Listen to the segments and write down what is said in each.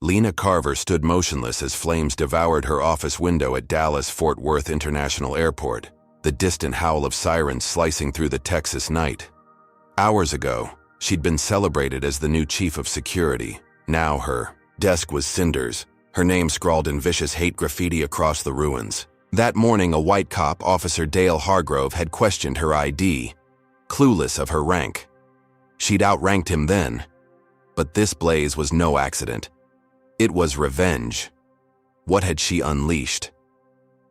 Lena Carver stood motionless as flames devoured her office window at Dallas-Fort Worth International Airport, the distant howl of sirens slicing through the Texas night. Hours ago, she'd been celebrated as the new chief of security. Now her desk was cinders, her name scrawled in vicious hate graffiti across the ruins. That morning, a white cop, Officer Dale Hargrove, had questioned her ID, clueless of her rank. She'd outranked him then. But this blaze was no accident. It was revenge. What had she unleashed?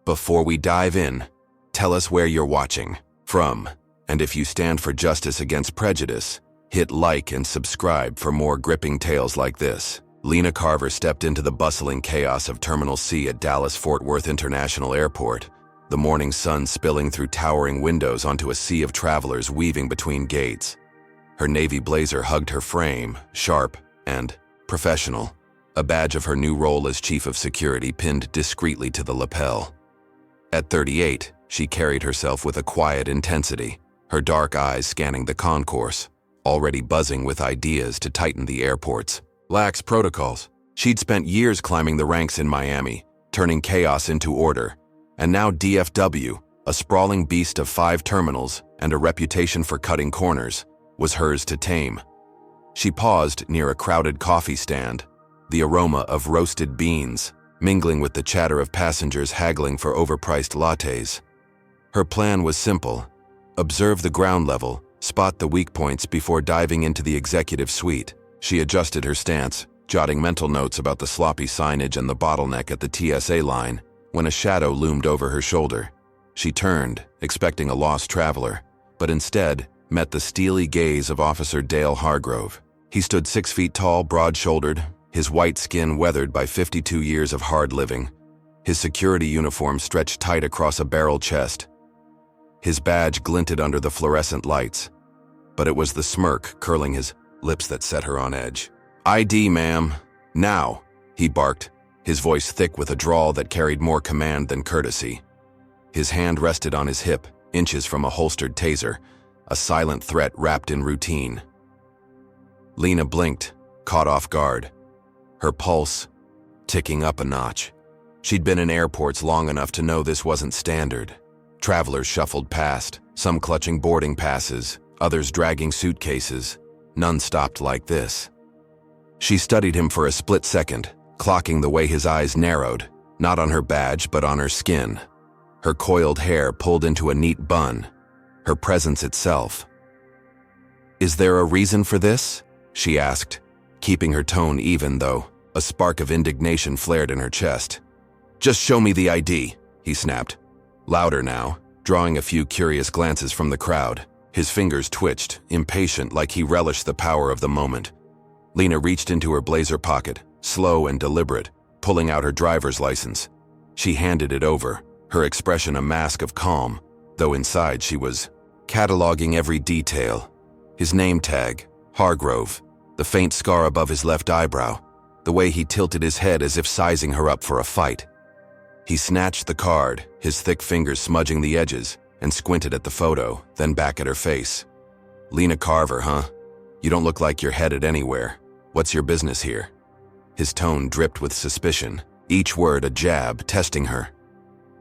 Before we dive in, tell us where you're watching from, and if you stand for justice against prejudice, hit like and subscribe for more gripping tales like this. Lena Carver stepped into the bustling chaos of Terminal C at Dallas-Fort Worth International Airport, the morning sun spilling through towering windows onto a sea of travelers weaving between gates. Her navy blazer hugged her frame, sharp and professional, a badge of her new role as chief of security pinned discreetly to the lapel. At 38, she carried herself with a quiet intensity, her dark eyes scanning the concourse, already buzzing with ideas to tighten the airport's lax protocols. She'd spent years climbing the ranks in Miami, turning chaos into order, and now DFW, a sprawling beast of 5 terminals and a reputation for cutting corners, was hers to tame. She paused near a crowded coffee stand, the aroma of roasted beans mingling with the chatter of passengers haggling for overpriced lattes. Her plan was simple: observe the ground level, spot the weak points before diving into the executive suite. She adjusted her stance, jotting mental notes about the sloppy signage and the bottleneck at the TSA line, when a shadow loomed over her shoulder. She turned, expecting a lost traveler, but instead met the steely gaze of Officer Dale Hargrove. He stood 6 feet tall, broad-shouldered, his white skin weathered by 52 years of hard living. His security uniform stretched tight across a barrel chest. His badge glinted under the fluorescent lights, but it was the smirk curling his lips that set her on edge. "ID, ma'am. Now," he barked, his voice thick with a drawl that carried more command than courtesy. His hand rested on his hip, inches from a holstered taser, a silent threat wrapped in routine. Lena blinked, caught off guard, her pulse ticking up a notch. She'd been in airports long enough to know this wasn't standard. Travelers shuffled past, some clutching boarding passes, others dragging suitcases. None stopped like this. She studied him for a split second, clocking the way his eyes narrowed, not on her badge but on her skin. Her coiled hair pulled into a neat bun, her presence itself. "Is there a reason for this?" she asked, keeping her tone even though a spark of indignation flared in her chest. "Just show me the ID," he snapped. Louder now, drawing a few curious glances from the crowd. His fingers twitched, impatient like he relished the power of the moment. Lena reached into her blazer pocket, slow and deliberate, pulling out her driver's license. She handed it over, her expression a mask of calm, though inside she was cataloging every detail. His name tag, Hargrove, the faint scar above his left eyebrow, the way he tilted his head as if sizing her up for a fight. He snatched the card, his thick fingers smudging the edges, and squinted at the photo, then back at her face. "Lena Carver, huh? You don't look like you're headed anywhere. What's your business here?" His tone dripped with suspicion, each word a jab, testing her.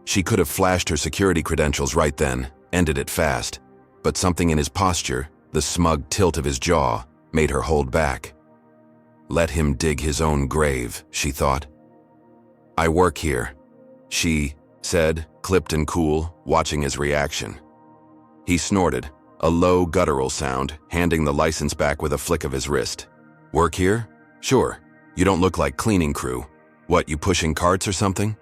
She could have flashed her security credentials right then, ended it fast, but something in his posture, the smug tilt of his jaw, made her hold back. Let him dig his own grave, she thought. "I work here," she said, clipped and cool, watching his reaction. He snorted, a low guttural sound, handing the license back with a flick of his wrist. "Work here? Sure. You don't look like cleaning crew. What, you pushing carts or something?"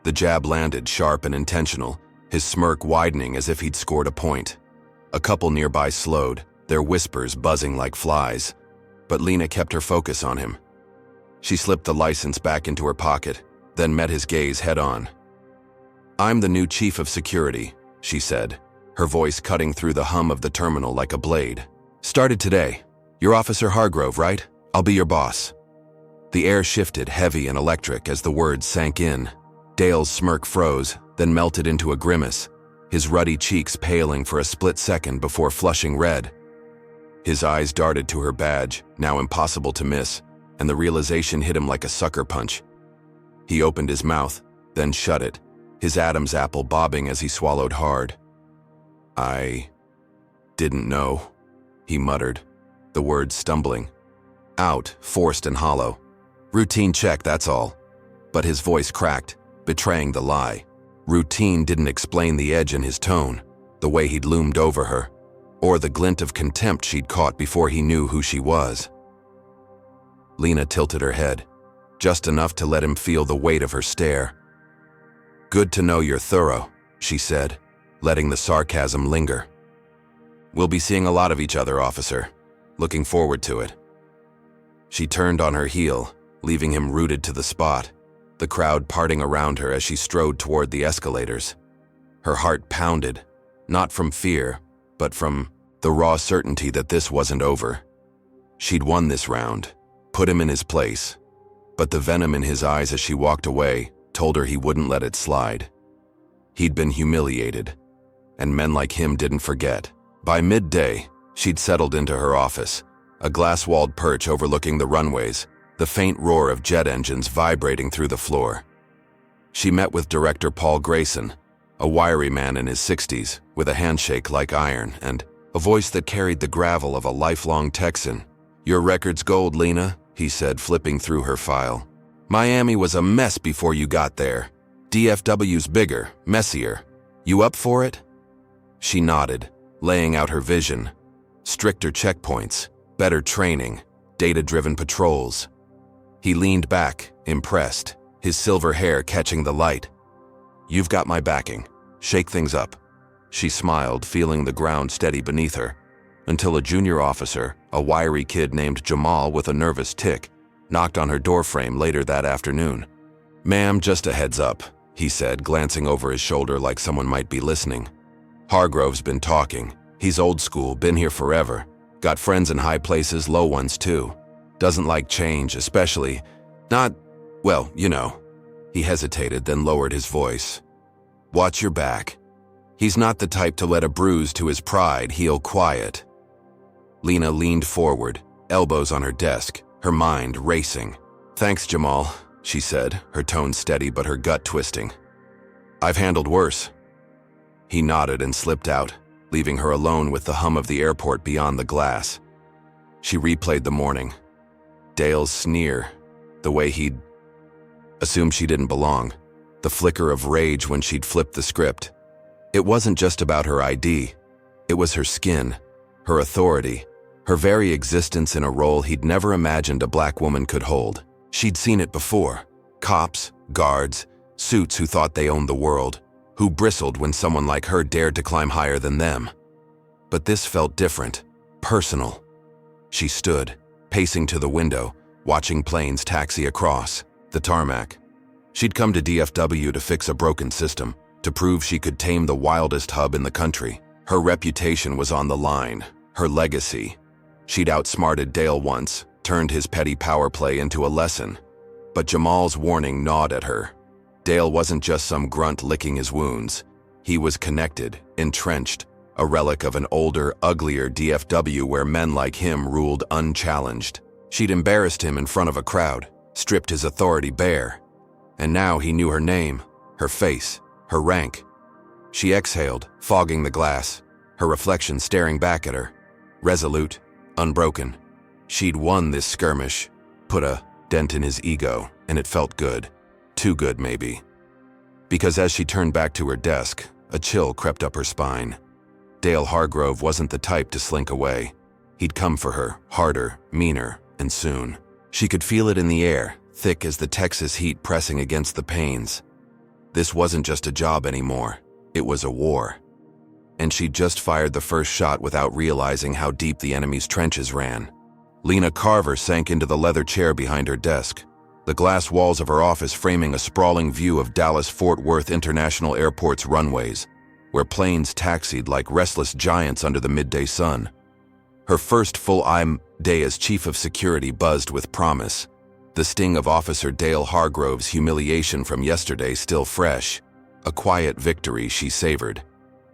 The jab landed, sharp and intentional, his smirk widening as if he'd scored a point. A couple nearby slowed, their whispers buzzing like flies, but Lena kept her focus on him. She slipped the license back into her pocket, then met his gaze head-on. "I'm the new chief of security," she said, her voice cutting through the hum of the terminal like a blade. "Started today. You're Officer Hargrove, right? I'll be your boss." The air shifted, heavy and electric, as the words sank in. Dale's smirk froze, then melted into a grimace, his ruddy cheeks paling for a split second before flushing red. His eyes darted to her badge, now impossible to miss, and the realization hit him like a sucker punch. He opened his mouth, then shut it, his Adam's apple bobbing as he swallowed hard. "I didn't know," he muttered, the words stumbling out, forced and hollow. "Routine check, that's all." But his voice cracked, betraying the lie. Routine didn't explain the edge in his tone, the way he'd loomed over her, or the glint of contempt she'd caught before he knew who she was. Lena tilted her head, just enough to let him feel the weight of her stare. "Good to know you're thorough," she said, letting the sarcasm linger. "We'll be seeing a lot of each other, officer. Looking forward to it." She turned on her heel, leaving him rooted to the spot, the crowd parting around her as she strode toward the escalators. Her heart pounded, not from fear, but from the raw certainty that this wasn't over. She'd won this round, put him in his place, but the venom in his eyes as she walked away told her he wouldn't let it slide. He'd been humiliated, and men like him didn't forget. By midday, she'd settled into her office, a glass-walled perch overlooking the runways, the faint roar of jet engines vibrating through the floor. She met with Director Paul Grayson, a wiry man in his 60s, with a handshake like iron and a voice that carried the gravel of a lifelong Texan. "Your record's gold, Lena," he said, flipping through her file. "Miami was a mess before you got there. DFW's bigger, messier. You up for it?" She nodded, laying out her vision. Stricter checkpoints, better training, data-driven patrols. He leaned back, impressed, his silver hair catching the light. "You've got my backing. Shake things up." She smiled, feeling the ground steady beneath her, until a junior officer, a wiry kid named Jamal with a nervous tick, knocked on her doorframe later that afternoon. "Ma'am, just a heads up," he said, glancing over his shoulder like someone might be listening. "Hargrove's been talking. He's old school, been here forever. Got friends in high places, low ones too. Doesn't like change, especially not, well, you know." He hesitated, then lowered his voice. "Watch your back. He's not the type to let a bruise to his pride heal quiet." Lena leaned forward, elbows on her desk, her mind racing. "Thanks, Jamal," she said, her tone steady but her gut twisting. "I've handled worse." He nodded and slipped out, leaving her alone with the hum of the airport beyond the glass. She replayed the morning. Dale's sneer, the way he'd assumed she didn't belong, the flicker of rage when she'd flipped the script. It wasn't just about her ID. It was her skin, her authority, her very existence in a role he'd never imagined a black woman could hold. She'd seen it before. Cops, guards, suits who thought they owned the world, who bristled when someone like her dared to climb higher than them. But this felt different, personal. She stood, pacing to the window, watching planes taxi across the tarmac. She'd come to DFW to fix a broken system, to prove she could tame the wildest hub in the country. Her reputation was on the line, her legacy. She'd outsmarted Dale once, turned his petty power play into a lesson. But Jamal's warning gnawed at her. Dale wasn't just some grunt licking his wounds. He was connected, entrenched, a relic of an older, uglier DFW where men like him ruled unchallenged. She'd embarrassed him in front of a crowd, stripped his authority bare. And now he knew her name, her face, her rank. She exhaled, fogging the glass, her reflection staring back at her. Resolute, unbroken. She'd won this skirmish, put a dent in his ego, and it felt good. Too good, maybe. Because as she turned back to her desk, a chill crept up her spine. Dale Hargrove wasn't the type to slink away. He'd come for her, harder, meaner, and soon. She could feel it in the air, thick as the Texas heat pressing against the panes. This wasn't just a job anymore. It was a war. And she'd just fired the first shot without realizing how deep the enemy's trenches ran. Lena Carver sank into the leather chair behind her desk, the glass walls of her office framing a sprawling view of Dallas-Fort Worth International Airport's runways, where planes taxied like restless giants under the midday sun. Her first full-time day as chief of security buzzed with promise, the sting of Officer Dale Hargrove's humiliation from yesterday still fresh, a quiet victory she savored.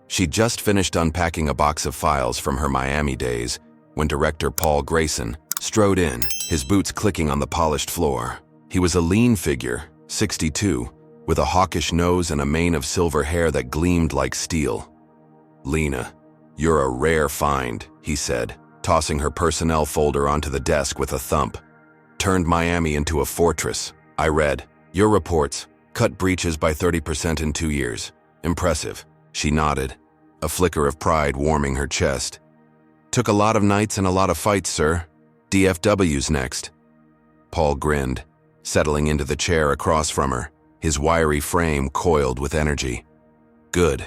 She'd just finished unpacking a box of files from her Miami days when Director Paul Grayson, strode in, his boots clicking on the polished floor. He was a lean figure, 62, with a hawkish nose and a mane of silver hair that gleamed like steel. "Lena, you're a rare find," he said, tossing her personnel folder onto the desk with a thump. "Turned Miami into a fortress." I read, "Your reports, cut breaches by 30% in 2 years. Impressive." She nodded, a flicker of pride warming her chest. "Took a lot of nights and a lot of fights, sir. DFW's next." Paul grinned, settling into the chair across from her, his wiry frame coiled with energy. "Good.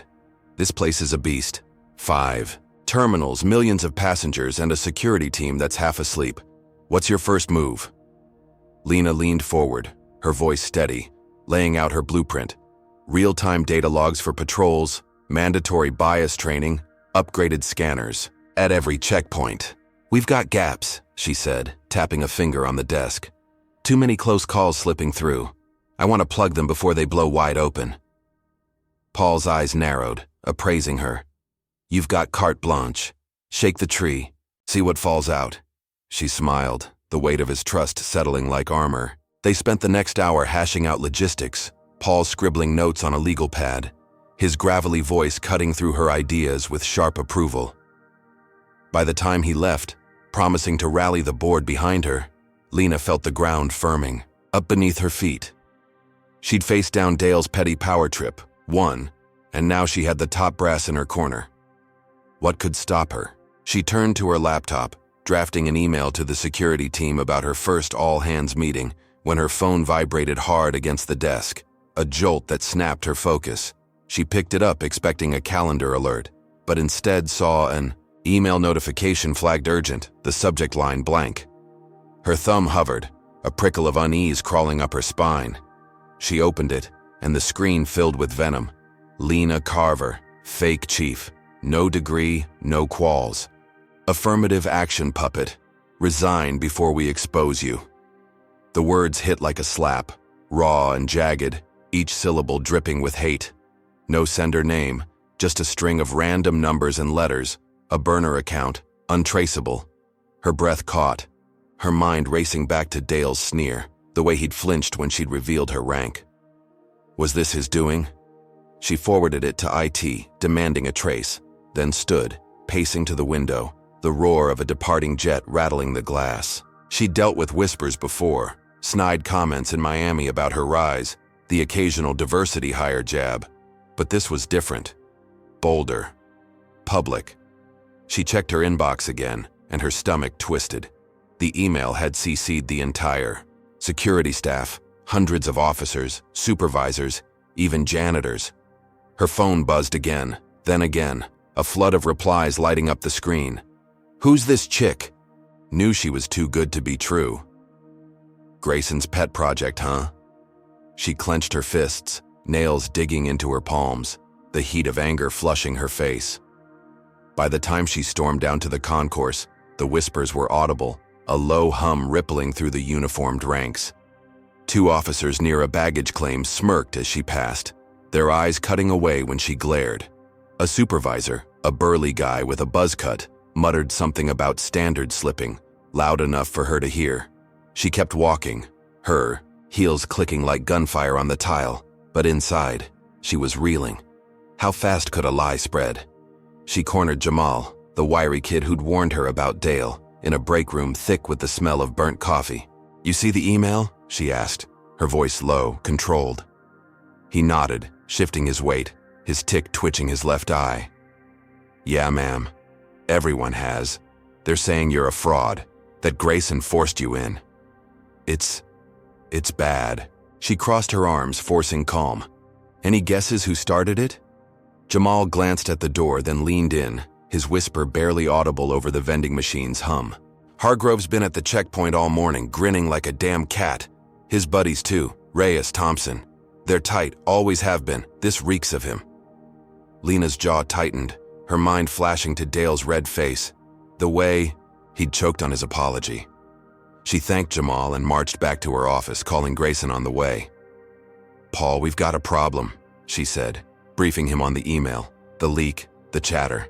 This place is a beast. 5 terminals, millions of passengers, and a security team that's half asleep. What's your first move?" Lena leaned forward, her voice steady, laying out her blueprint. Real-time data logs for patrols, mandatory bias training, upgraded scanners, at every checkpoint. "We've got gaps," she said, tapping a finger on the desk. "Too many close calls slipping through. I want to plug them before they blow wide open." Paul's eyes narrowed, appraising her. "You've got carte blanche. Shake the tree. See what falls out." She smiled, the weight of his trust settling like armor. They spent the next hour hashing out logistics, Paul scribbling notes on a legal pad, his gravelly voice cutting through her ideas with sharp approval. By the time he left, promising to rally the board behind her, Lena felt the ground firming, up beneath her feet. She'd faced down Dale's petty power trip, won, and now she had the top brass in her corner. What could stop her? She turned to her laptop, drafting an email to the security team about her first all-hands meeting, when her phone vibrated hard against the desk, a jolt that snapped her focus. She picked it up expecting a calendar alert, but instead saw an email notification flagged urgent, the subject line blank. Her thumb hovered, a prickle of unease crawling up her spine. She opened it, and the screen filled with venom. Lena Carver, fake chief, no degree, no qualls. Affirmative action puppet, resign before we expose you. The words hit like a slap, raw and jagged, each syllable dripping with hate. No sender name, just a string of random numbers and letters, a burner account, untraceable. Her breath caught, her mind racing back to Dale's sneer, the way he'd flinched when she'd revealed her rank. Was this his doing? She forwarded it to IT, demanding a trace, then stood, pacing to the window, the roar of a departing jet rattling the glass. She'd dealt with whispers before, snide comments in Miami about her rise, the occasional diversity hire jab. But this was different. Bolder. Public. She checked her inbox again, and her stomach twisted. The email had CC'd the entire security staff, hundreds of officers, supervisors, even janitors. Her phone buzzed again, then again, a flood of replies lighting up the screen. "Who's this chick?" Knew she was too good to be true. "Grayson's pet project, huh?" She clenched her fists, nails digging into her palms, the heat of anger flushing her face. By the time she stormed down to the concourse, the whispers were audible, a low hum rippling through the uniformed ranks. 2 officers near a baggage claim smirked as she passed, their eyes cutting away when she glared. A supervisor, a burly guy with a buzz cut, muttered something about standard slipping, loud enough for her to hear. She kept walking, her heels clicking like gunfire on the tile, but inside, she was reeling. How fast could a lie spread? She cornered Jamal, the wiry kid who'd warned her about Dale, in a break room thick with the smell of burnt coffee. "You see the email?" she asked, her voice low, controlled. He nodded, shifting his weight, his tick twitching his left eye. "Yeah, ma'am. Everyone has. They're saying you're a fraud, that Grayson forced you in. It's bad." She crossed her arms, forcing calm. "Any guesses who started it?" Jamal glanced at the door, then leaned in, his whisper barely audible over the vending machine's hum. "Hargrove's been at the checkpoint all morning, grinning like a damn cat. His buddies too, Reyes, Thompson. They're tight, always have been. This reeks of him." Lena's jaw tightened, her mind flashing to Dale's red face, the way he'd choked on his apology. She thanked Jamal and marched back to her office, calling Grayson on the way. "Paul, we've got a problem," she said, briefing him on the email, the leak, the chatter.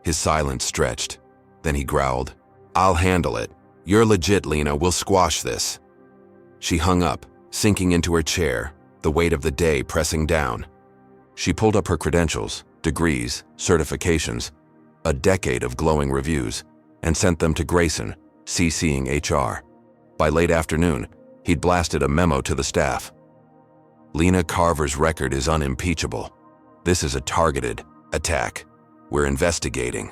His silence stretched. Then he growled, "I'll handle it. "You're legit, Lena. We'll squash this." She hung up, sinking into her chair, the weight of the day pressing down. She pulled up her credentials, degrees, certifications, a decade of glowing reviews, and sent them to Grayson, CCing HR. By late afternoon, he'd blasted a memo to the staff. "Lena Carver's record is unimpeachable. This is a targeted attack. We're investigating."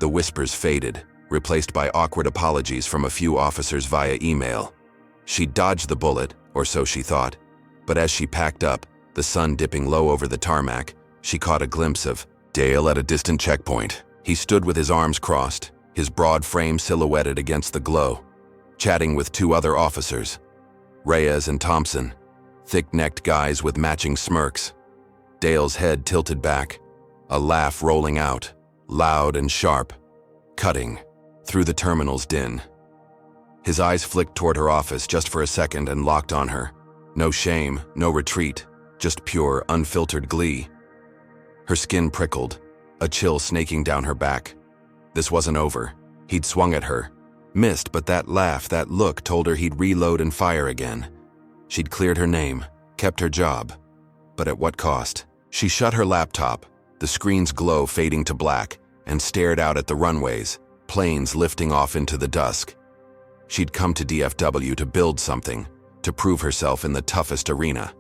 The whispers faded, replaced by awkward apologies from a few officers via email. She dodged the bullet, or so she thought, but as she packed up, the sun dipping low over the tarmac, she caught a glimpse of Dale at a distant checkpoint. He stood with his arms crossed, his broad frame silhouetted against the glow, chatting with two other officers, Reyes and Thompson, thick-necked guys with matching smirks. Dale's head tilted back, a laugh rolling out, loud and sharp, cutting through the terminal's din. His eyes flicked toward her office just for a second and locked on her. No shame, no retreat, just pure, unfiltered glee. Her skin prickled, a chill snaking down her back. This wasn't over. He'd swung at her, missed, but that laugh, that look told her he'd reload and fire again. She'd cleared her name, kept her job. But at what cost? She shut her laptop, the screen's glow fading to black, and stared out at the runways, planes lifting off into the dusk. She'd come to DFW to build something, to prove herself in the toughest arena.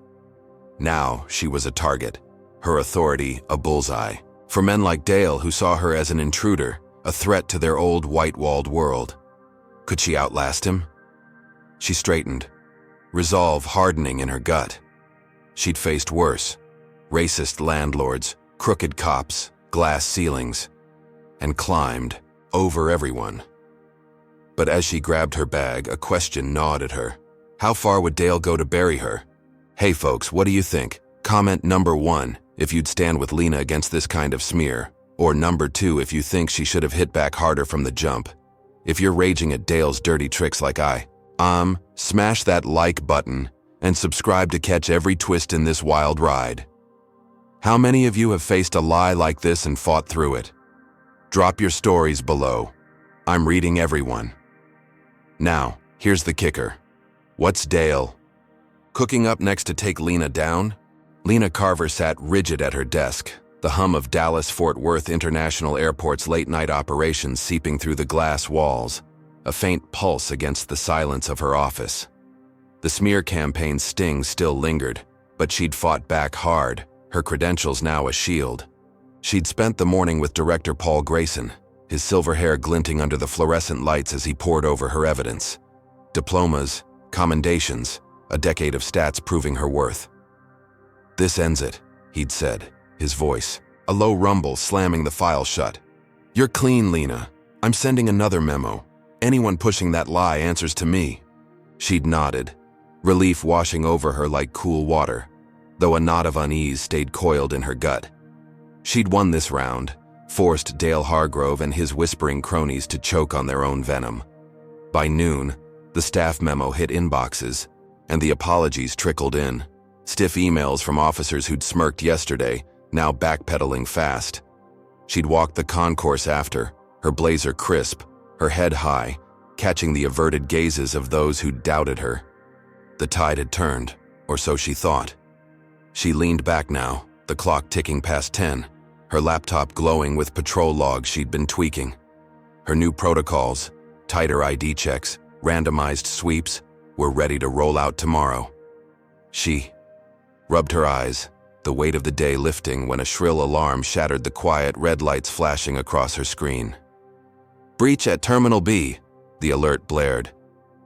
Now she was a target, her authority a bullseye, for men like Dale who saw her as an intruder, a threat to their old white-walled world. Could she outlast him? She straightened, resolve hardening in her gut. She'd faced worse, racist landlords, crooked cops, glass ceilings, and climbed over everyone. But as she grabbed her bag, a question gnawed at her. How far would Dale go to bury her? Hey folks, what do you think? Comment number 1 if you'd stand with Lena against this kind of smear, or number 2 if you think she should have hit back harder from the jump. If you're raging at Dale's dirty tricks like smash that like button and subscribe to catch every twist in this wild ride. How many of you have faced a lie like this and fought through it? Drop your stories below. I'm reading everyone. Now, here's the kicker. What's Dale cooking up next to take Lena down? Lena Carver sat rigid at her desk, the hum of Dallas-Fort Worth International Airport's late-night operations seeping through the glass walls, a faint pulse against the silence of her office. The smear campaign's sting still lingered, but she'd fought back hard, her credentials now a shield. She'd spent the morning with Director Paul Grayson, his silver hair glinting under the fluorescent lights as he pored over her evidence. Diplomas, commendations, a decade of stats proving her worth. "This ends it," he'd said, his voice, a low rumble slamming the file shut. "You're clean, Lena. I'm sending another memo. Anyone pushing that lie answers to me." She'd nodded, relief washing over her like cool water, though a knot of unease stayed coiled in her gut. She'd won this round, forced Dale Hargrove and his whispering cronies to choke on their own venom. By noon, the staff memo hit inboxes, and the apologies trickled in. Stiff emails from officers who'd smirked yesterday, now backpedaling fast. She'd walked the concourse after, her blazer crisp, her head high, catching the averted gazes of those who'd doubted her. The tide had turned, or so she thought. She leaned back now, the clock ticking past 10, her laptop glowing with patrol logs she'd been tweaking. Her new protocols, tighter ID checks, randomized sweeps, were ready to roll out tomorrow. She rubbed her eyes, the weight of the day lifting when a shrill alarm shattered the quiet red lights flashing across her screen. "Breach at Terminal B," the alert blared.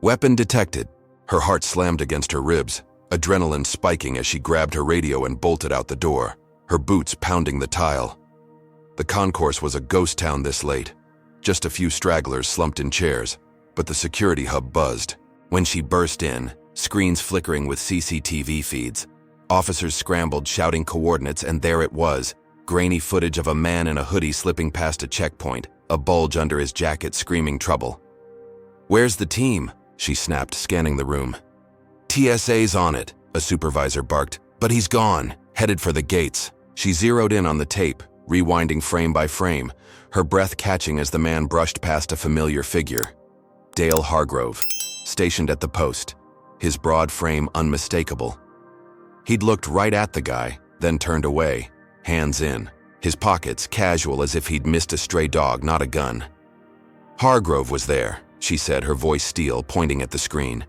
"Weapon detected." Her heart slammed against her ribs, adrenaline spiking as she grabbed her radio and bolted out the door, her boots pounding the tile. The concourse was a ghost town this late. Just a few stragglers slumped in chairs, but the security hub buzzed. When she burst in, screens flickering with CCTV feeds, officers scrambled shouting coordinates, and there it was, grainy footage of a man in a hoodie slipping past a checkpoint, a bulge under his jacket screaming trouble. "Where's the team?" she snapped, scanning the room. "TSA's on it," a supervisor barked, "but he's gone, headed for the gates." She zeroed in on the tape, rewinding frame by frame, her breath catching as the man brushed past a familiar figure. Dale Hargrove, stationed at the post, his broad frame unmistakable. He'd looked right at the guy, then turned away, hands in, his pockets casual as if he'd missed a stray dog, not a gun. Hargrove was there, she said, her voice steel, pointing at the screen.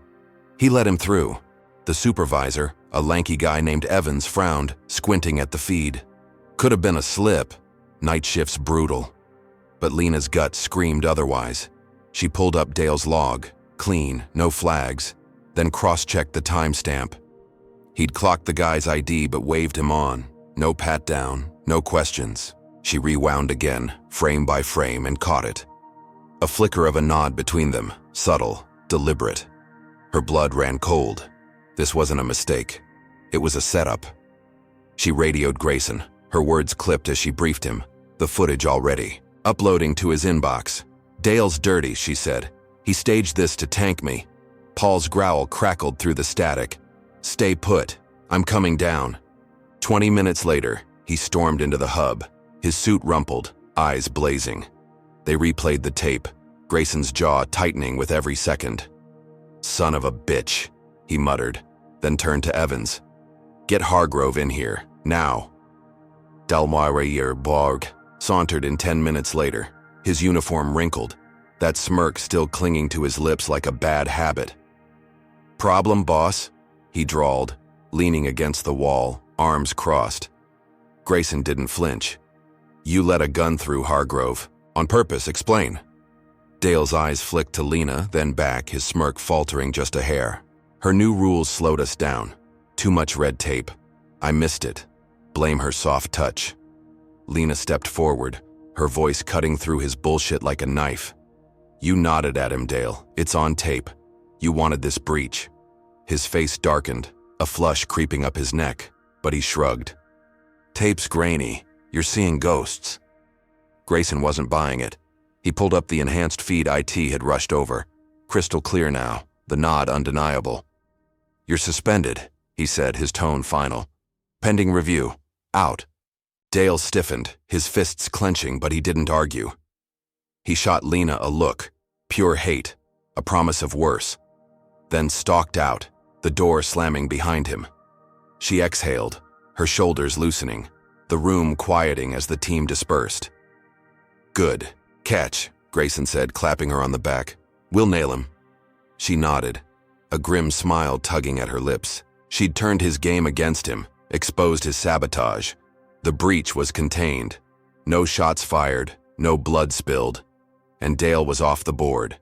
He let him through. The supervisor, a lanky guy named Evans, frowned, squinting at the feed. Could have been a slip. Night shift's brutal. But Lena's gut screamed otherwise. She pulled up Dale's log, clean, no flags, then cross-checked the timestamp. He'd clocked the guy's ID but waved him on. No pat-down, no questions. She rewound again, frame by frame, and caught it. A flicker of a nod between them, subtle, deliberate. Her blood ran cold. This wasn't a mistake. It was a setup. She radioed Grayson, her words clipped as she briefed him, the footage already, uploading to his inbox. "Dale's dirty," she said. "He staged this to tank me." Paul's growl crackled through the static. "Stay put. I'm coming down." 20 minutes later, he stormed into the hub, his suit rumpled, eyes blazing. They replayed the tape, Grayson's jaw tightening with every second. "Son of a bitch," he muttered, then turned to Evans. "Get Hargrove in here, now." Dalmayer Borg sauntered in 10 minutes later, his uniform wrinkled, that smirk still clinging to his lips like a bad habit. "Problem, boss?" he drawled, leaning against the wall, arms crossed. Grayson didn't flinch. "You let a gun through, Hargrove. On purpose, explain." Dale's eyes flicked to Lena, then back, his smirk faltering just a hair. "Her new rules slowed us down. Too much red tape. I missed it. Blame her soft touch." Lena stepped forward, her voice cutting through his bullshit like a knife. "You nodded at him, Dale. It's on tape. You wanted this breach." His face darkened, a flush creeping up his neck, but he shrugged. "Tape's grainy. You're seeing ghosts." Grayson wasn't buying it. He pulled up the enhanced feed IT had rushed over. Crystal clear now, the nod undeniable. "You're suspended," he said, his tone final. "Pending review. Out." Dale stiffened, his fists clenching, but he didn't argue. He shot Lena a look, pure hate, a promise of worse. Then stalked out, the door slamming behind him. She exhaled, her shoulders loosening, the room quieting as the team dispersed. "Good. Catch," Grayson said, clapping her on the back. "We'll nail him." She nodded, a grim smile tugging at her lips. She'd turned his game against him, exposed his sabotage. The breach was contained. No shots fired, no blood spilled. And Dale was off the board.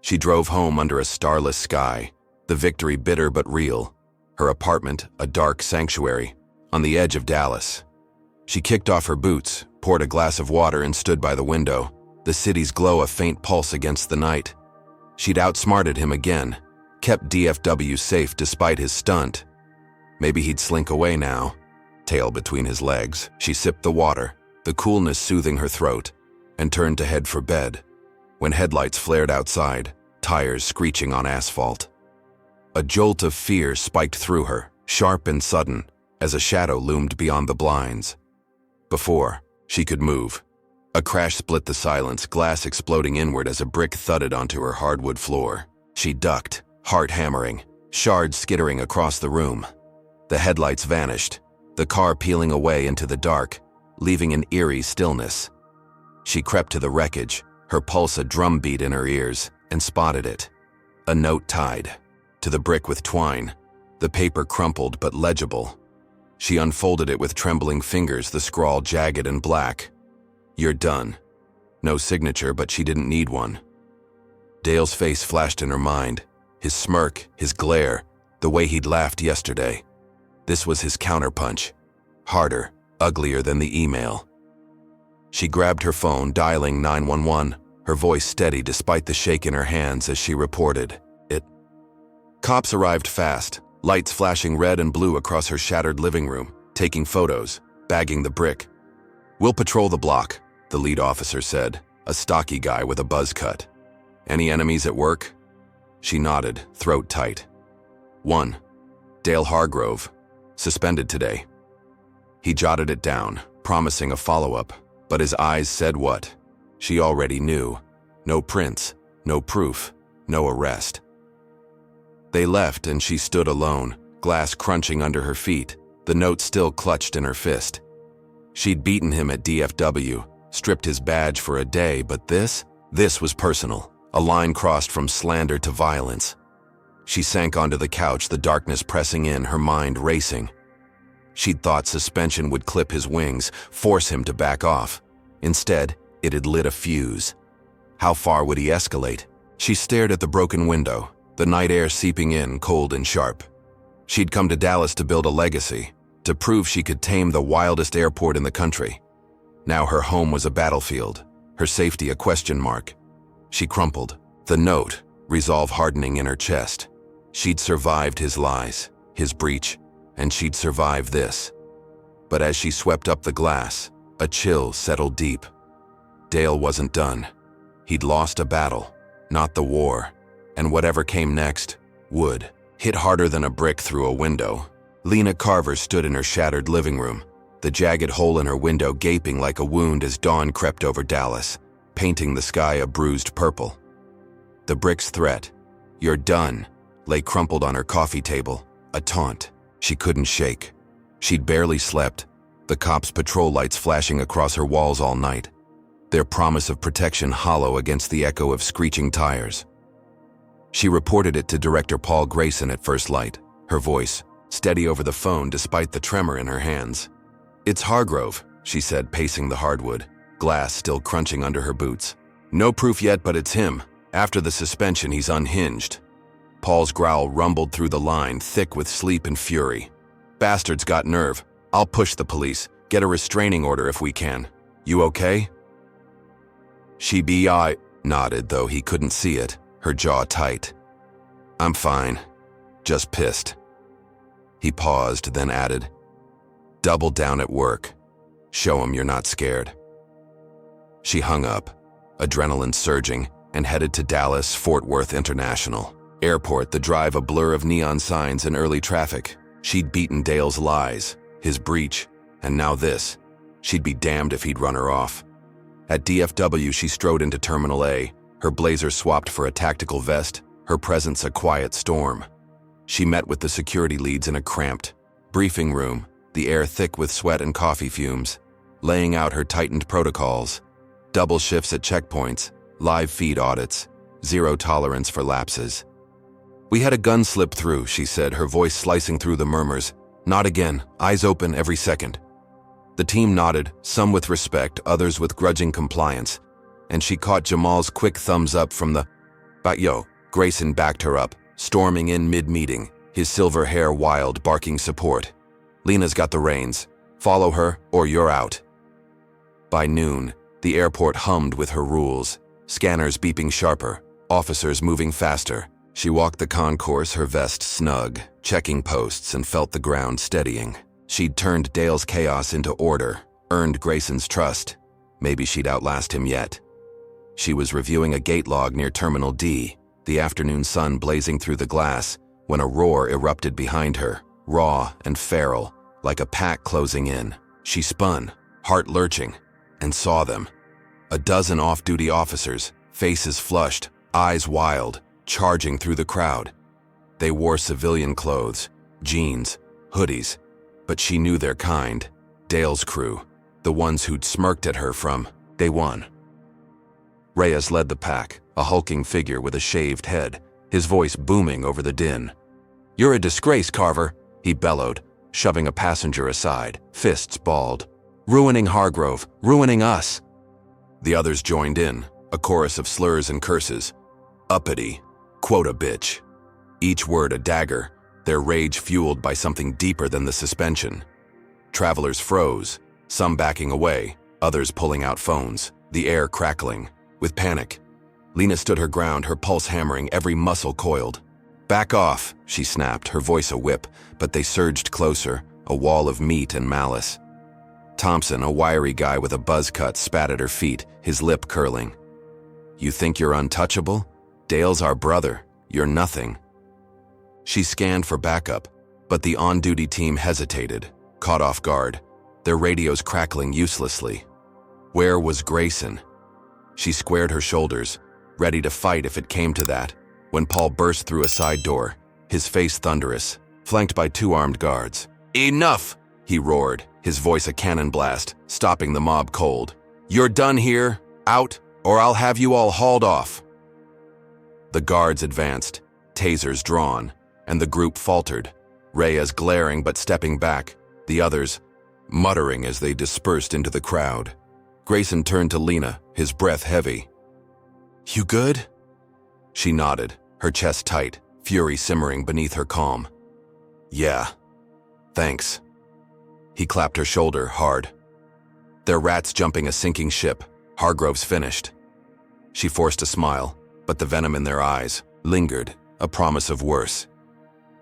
She drove home under a starless sky, the victory bitter but real. Her apartment, a dark sanctuary, on the edge of Dallas. She kicked off her boots, poured a glass of water, and stood by the window, the city's glow a faint pulse against the night. She'd outsmarted him again, kept DFW safe despite his stunt. Maybe he'd slink away now, tail between his legs. She sipped the water, the coolness soothing her throat, and turned to head for bed, when headlights flared outside, tires screeching on asphalt. A jolt of fear spiked through her, sharp and sudden, as a shadow loomed beyond the blinds. Before she could move, a crash split the silence, glass exploding inward as a brick thudded onto her hardwood floor. She ducked, heart hammering, shards skittering across the room. The headlights vanished, the car peeling away into the dark, leaving an eerie stillness. She crept to the wreckage, her pulse a drumbeat in her ears, and spotted it. A note tied to the brick with twine, the paper crumpled but legible. She unfolded it with trembling fingers, the scrawl jagged and black. "You're done." No signature, but she didn't need one. Dale's face flashed in her mind, his smirk, his glare, the way he'd laughed yesterday. This was his counterpunch, harder, uglier than the email. She grabbed her phone, dialing 911, her voice steady despite the shake in her hands as she reported it. Cops arrived fast, lights flashing red and blue across her shattered living room, taking photos, bagging the brick. "We'll patrol the block," the lead officer said, a stocky guy with a buzz cut. "Any enemies at work?" She nodded, throat tight. "One. Dale Hargrove. Suspended today." He jotted it down, promising a follow-up, but his eyes said what? She already knew. No prints, no proof, no arrest. They left and she stood alone, glass crunching under her feet, the note still clutched in her fist. She'd beaten him at DFW, stripped his badge for a day, but this was personal, a line crossed from slander to violence. She sank onto the couch, the darkness pressing in, her mind racing. She'd thought suspension would clip his wings, force him to back off. Instead, it had lit a fuse. How far would he escalate? She stared at the broken window, the night air seeping in, cold and sharp. She'd come to Dallas to build a legacy, to prove she could tame the wildest airport in the country. Now her home was a battlefield, her safety a question mark. She crumpled, the note, resolve hardening in her chest. She'd survived his lies, his breach, and she'd survive this. But as she swept up the glass, a chill settled deep. Dale wasn't done. He'd lost a battle, not the war, and whatever came next would. Hit harder than a brick through a window. Lena Carver stood in her shattered living room, the jagged hole in her window gaping like a wound as dawn crept over Dallas, painting the sky a bruised purple. The brick's threat, "You're done," lay crumpled on her coffee table, a taunt she couldn't shake. She'd barely slept, the cops' patrol lights flashing across her walls all night, their promise of protection hollow against the echo of screeching tires. She reported it to Director Paul Grayson at first light, her voice steady over the phone despite the tremor in her hands. "It's Hargrove," she said, pacing the hardwood, glass still crunching under her boots. "No proof yet, but it's him. After the suspension, he's unhinged." Paul's growl rumbled through the line, thick with sleep and fury. "Bastard's got nerve. I'll push the police, get a restraining order if we can. You okay?" She nodded, though he couldn't see it, her jaw tight. "I'm fine. Just pissed." He paused, then added, "Double down at work. Show 'em you're not scared." She hung up, adrenaline surging, and headed to Dallas Fort Worth International Airport, the drive a blur of neon signs and early traffic. She'd beaten Dale's lies, his breach, and now this. She'd be damned if he'd run her off. At DFW, she strode into Terminal A, her blazer swapped for a tactical vest, her presence a quiet storm. She met with the security leads in a cramped briefing room, the air thick with sweat and coffee fumes, laying out her tightened protocols. Double shifts at checkpoints, live feed audits, zero tolerance for lapses. "We had a gun slip through," she said, her voice slicing through the murmurs. "Not again, eyes open every second." The team nodded, some with respect, others with grudging compliance, and she caught Jamal's quick thumbs up from the "Yo." Grayson backed her up, storming in mid-meeting, his silver hair wild, barking support. "Lena's got the reins. Follow her, or you're out." By noon, the airport hummed with her rules, scanners beeping sharper, officers moving faster. She walked the concourse, her vest snug, checking posts, and felt the ground steadying. She'd turned Dale's chaos into order, earned Grayson's trust. Maybe she'd outlast him yet. She was reviewing a gate log near Terminal D, the afternoon sun blazing through the glass, when a roar erupted behind her, raw and feral, like a pack closing in. She spun, heart lurching, and saw them. A dozen off-duty officers, faces flushed, eyes wild, charging through the crowd. They wore civilian clothes, jeans, hoodies, but she knew their kind, Dale's crew, the ones who'd smirked at her from day one. Reyes led the pack, a hulking figure with a shaved head, his voice booming over the din. "You're a disgrace, Carver," he bellowed, shoving a passenger aside, fists balled. "Ruining Hargrove, ruining us." The others joined in, a chorus of slurs and curses. Uppity, quota bitch. Each word a dagger, their rage fueled by something deeper than the suspension. Travelers froze, some backing away, others pulling out phones, the air crackling. With panic, Lena stood her ground, her pulse hammering, every muscle coiled. "Back off," she snapped, her voice a whip, but they surged closer, a wall of meat and malice. Thompson, a wiry guy with a buzz cut, spat at her feet, his lip curling. "You think you're untouchable? Dale's our brother. You're nothing." She scanned for backup, but the on-duty team hesitated, caught off guard, their radios crackling uselessly. Where was Grayson? She squared her shoulders, ready to fight if it came to that, when Paul burst through a side door, his face thunderous, flanked by 2 armed guards. "Enough!" he roared, his voice a cannon blast, stopping the mob cold. "You're done here, out, or I'll have you all hauled off." The guards advanced, tasers drawn, and the group faltered, Reyes glaring but stepping back, the others muttering as they dispersed into the crowd. Grayson turned to Lena, his breath heavy. "You good?" She nodded, her chest tight, fury simmering beneath her calm. "Yeah, thanks." He clapped her shoulder hard. "They're rats jumping a sinking ship. Hargrove's finished." She forced a smile, but the venom in their eyes lingered, a promise of worse.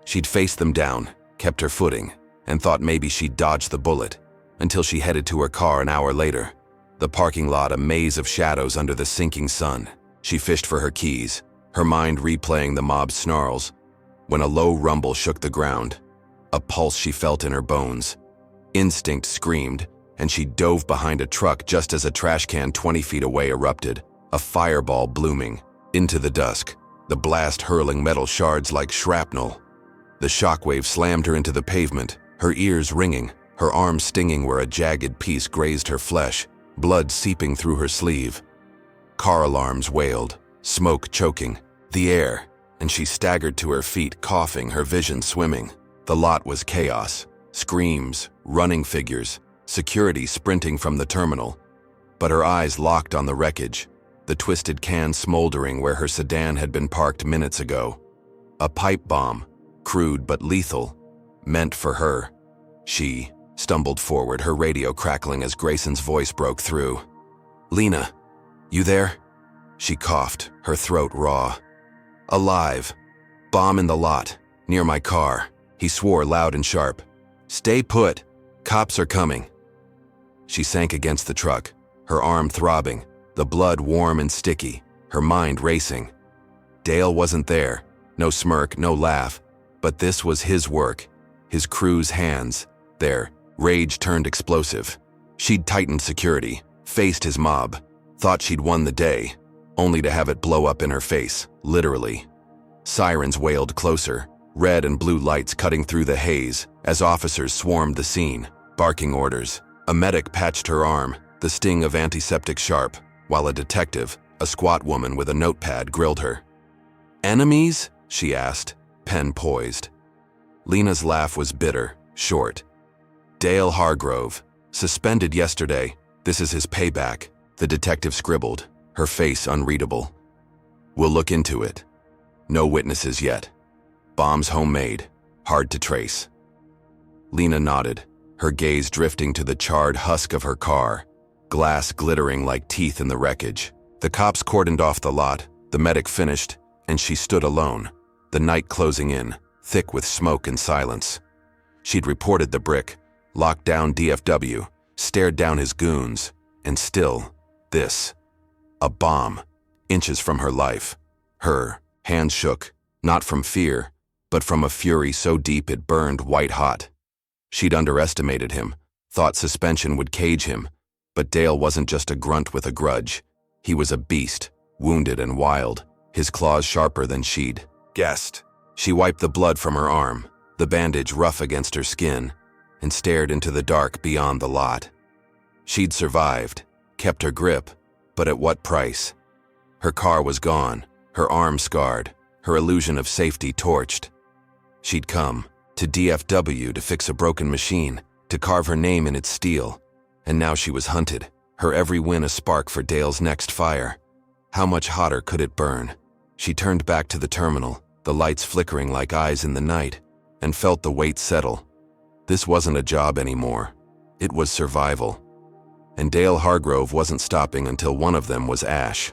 She'd faced them down, kept her footing, and thought maybe she'd dodge the bullet, until she headed to her car an hour later. The parking lot a maze of shadows under the sinking sun. She fished for her keys, her mind replaying the mob's snarls, when a low rumble shook the ground, a pulse she felt in her bones. Instinct screamed, and she dove behind a truck just as a trash can 20 feet away erupted, a fireball blooming. Into the dusk, the blast hurling metal shards like shrapnel. The shockwave slammed her into the pavement, her ears ringing, her arm stinging where a jagged piece grazed her flesh, blood seeping through her sleeve. Car alarms wailed, smoke choking, the air, and she staggered to her feet, coughing, her vision swimming. The lot was chaos, screams, running figures, security sprinting from the terminal. But her eyes locked on the wreckage, the twisted can smoldering where her sedan had been parked minutes ago. A pipe bomb, crude but lethal, meant for her. She stumbled forward, her radio crackling as Grayson's voice broke through. "Lena, you there?" She coughed, her throat raw. "Alive. Bomb in the lot, near my car." He swore loud and sharp. "Stay put. Cops are coming." She sank against the truck, her arm throbbing, the blood warm and sticky, her mind racing. Dale wasn't there, no smirk, no laugh, but this was his work, his crew's hands. Their rage turned explosive. She'd tightened security, faced his mob, thought she'd won the day, only to have it blow up in her face, literally. Sirens wailed closer, red and blue lights cutting through the haze as officers swarmed the scene, barking orders. A medic patched her arm, the sting of antiseptic sharp, while a detective, a squat woman with a notepad, grilled her. "Enemies?" she asked, pen poised. Lena's laugh was bitter, short. "Dale Hargrove, suspended yesterday. This is his payback," the detective scribbled, her face unreadable. "We'll look into it. No witnesses yet. Bombs homemade, hard to trace." Lena nodded, her gaze drifting to the charred husk of her car, glass glittering like teeth in the wreckage. The cops cordoned off the lot, the medic finished, and she stood alone, the night closing in, thick with smoke and silence. She'd reported the brick, locked down DFW, stared down his goons, and still, this. A bomb, inches from her life. Her hands shook, not from fear, but from a fury so deep it burned white hot. She'd underestimated him, thought suspension would cage him, but Dale wasn't just a grunt with a grudge. He was a beast, wounded and wild, his claws sharper than she'd guessed. She wiped the blood from her arm, the bandage rough against her skin, and stared into the dark beyond the lot. She'd survived, kept her grip, but at what price? Her car was gone, her arm scarred, her illusion of safety torched. She'd come to DFW to fix a broken machine, to carve her name in its steel, and now she was hunted, her every win a spark for Dale's next fire. How much hotter could it burn? She turned back to the terminal, the lights flickering like eyes in the night, and felt the weight settle. This wasn't a job anymore. It was survival. And Dale Hargrove wasn't stopping until one of them was ash.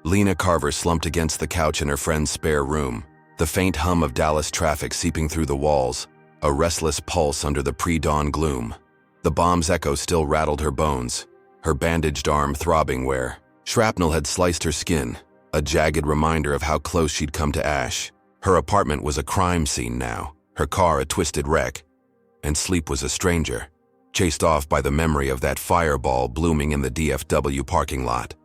Lena Carver slumped against the couch in her friend's spare room, the faint hum of Dallas traffic seeping through the walls, a restless pulse under the pre-dawn gloom. The bomb's echo still rattled her bones, her bandaged arm throbbing where shrapnel had sliced her skin, a jagged reminder of how close she'd come to ash. Her apartment was a crime scene now, her car a twisted wreck, and sleep was a stranger, chased off by the memory of that fireball blooming in the DFW parking lot.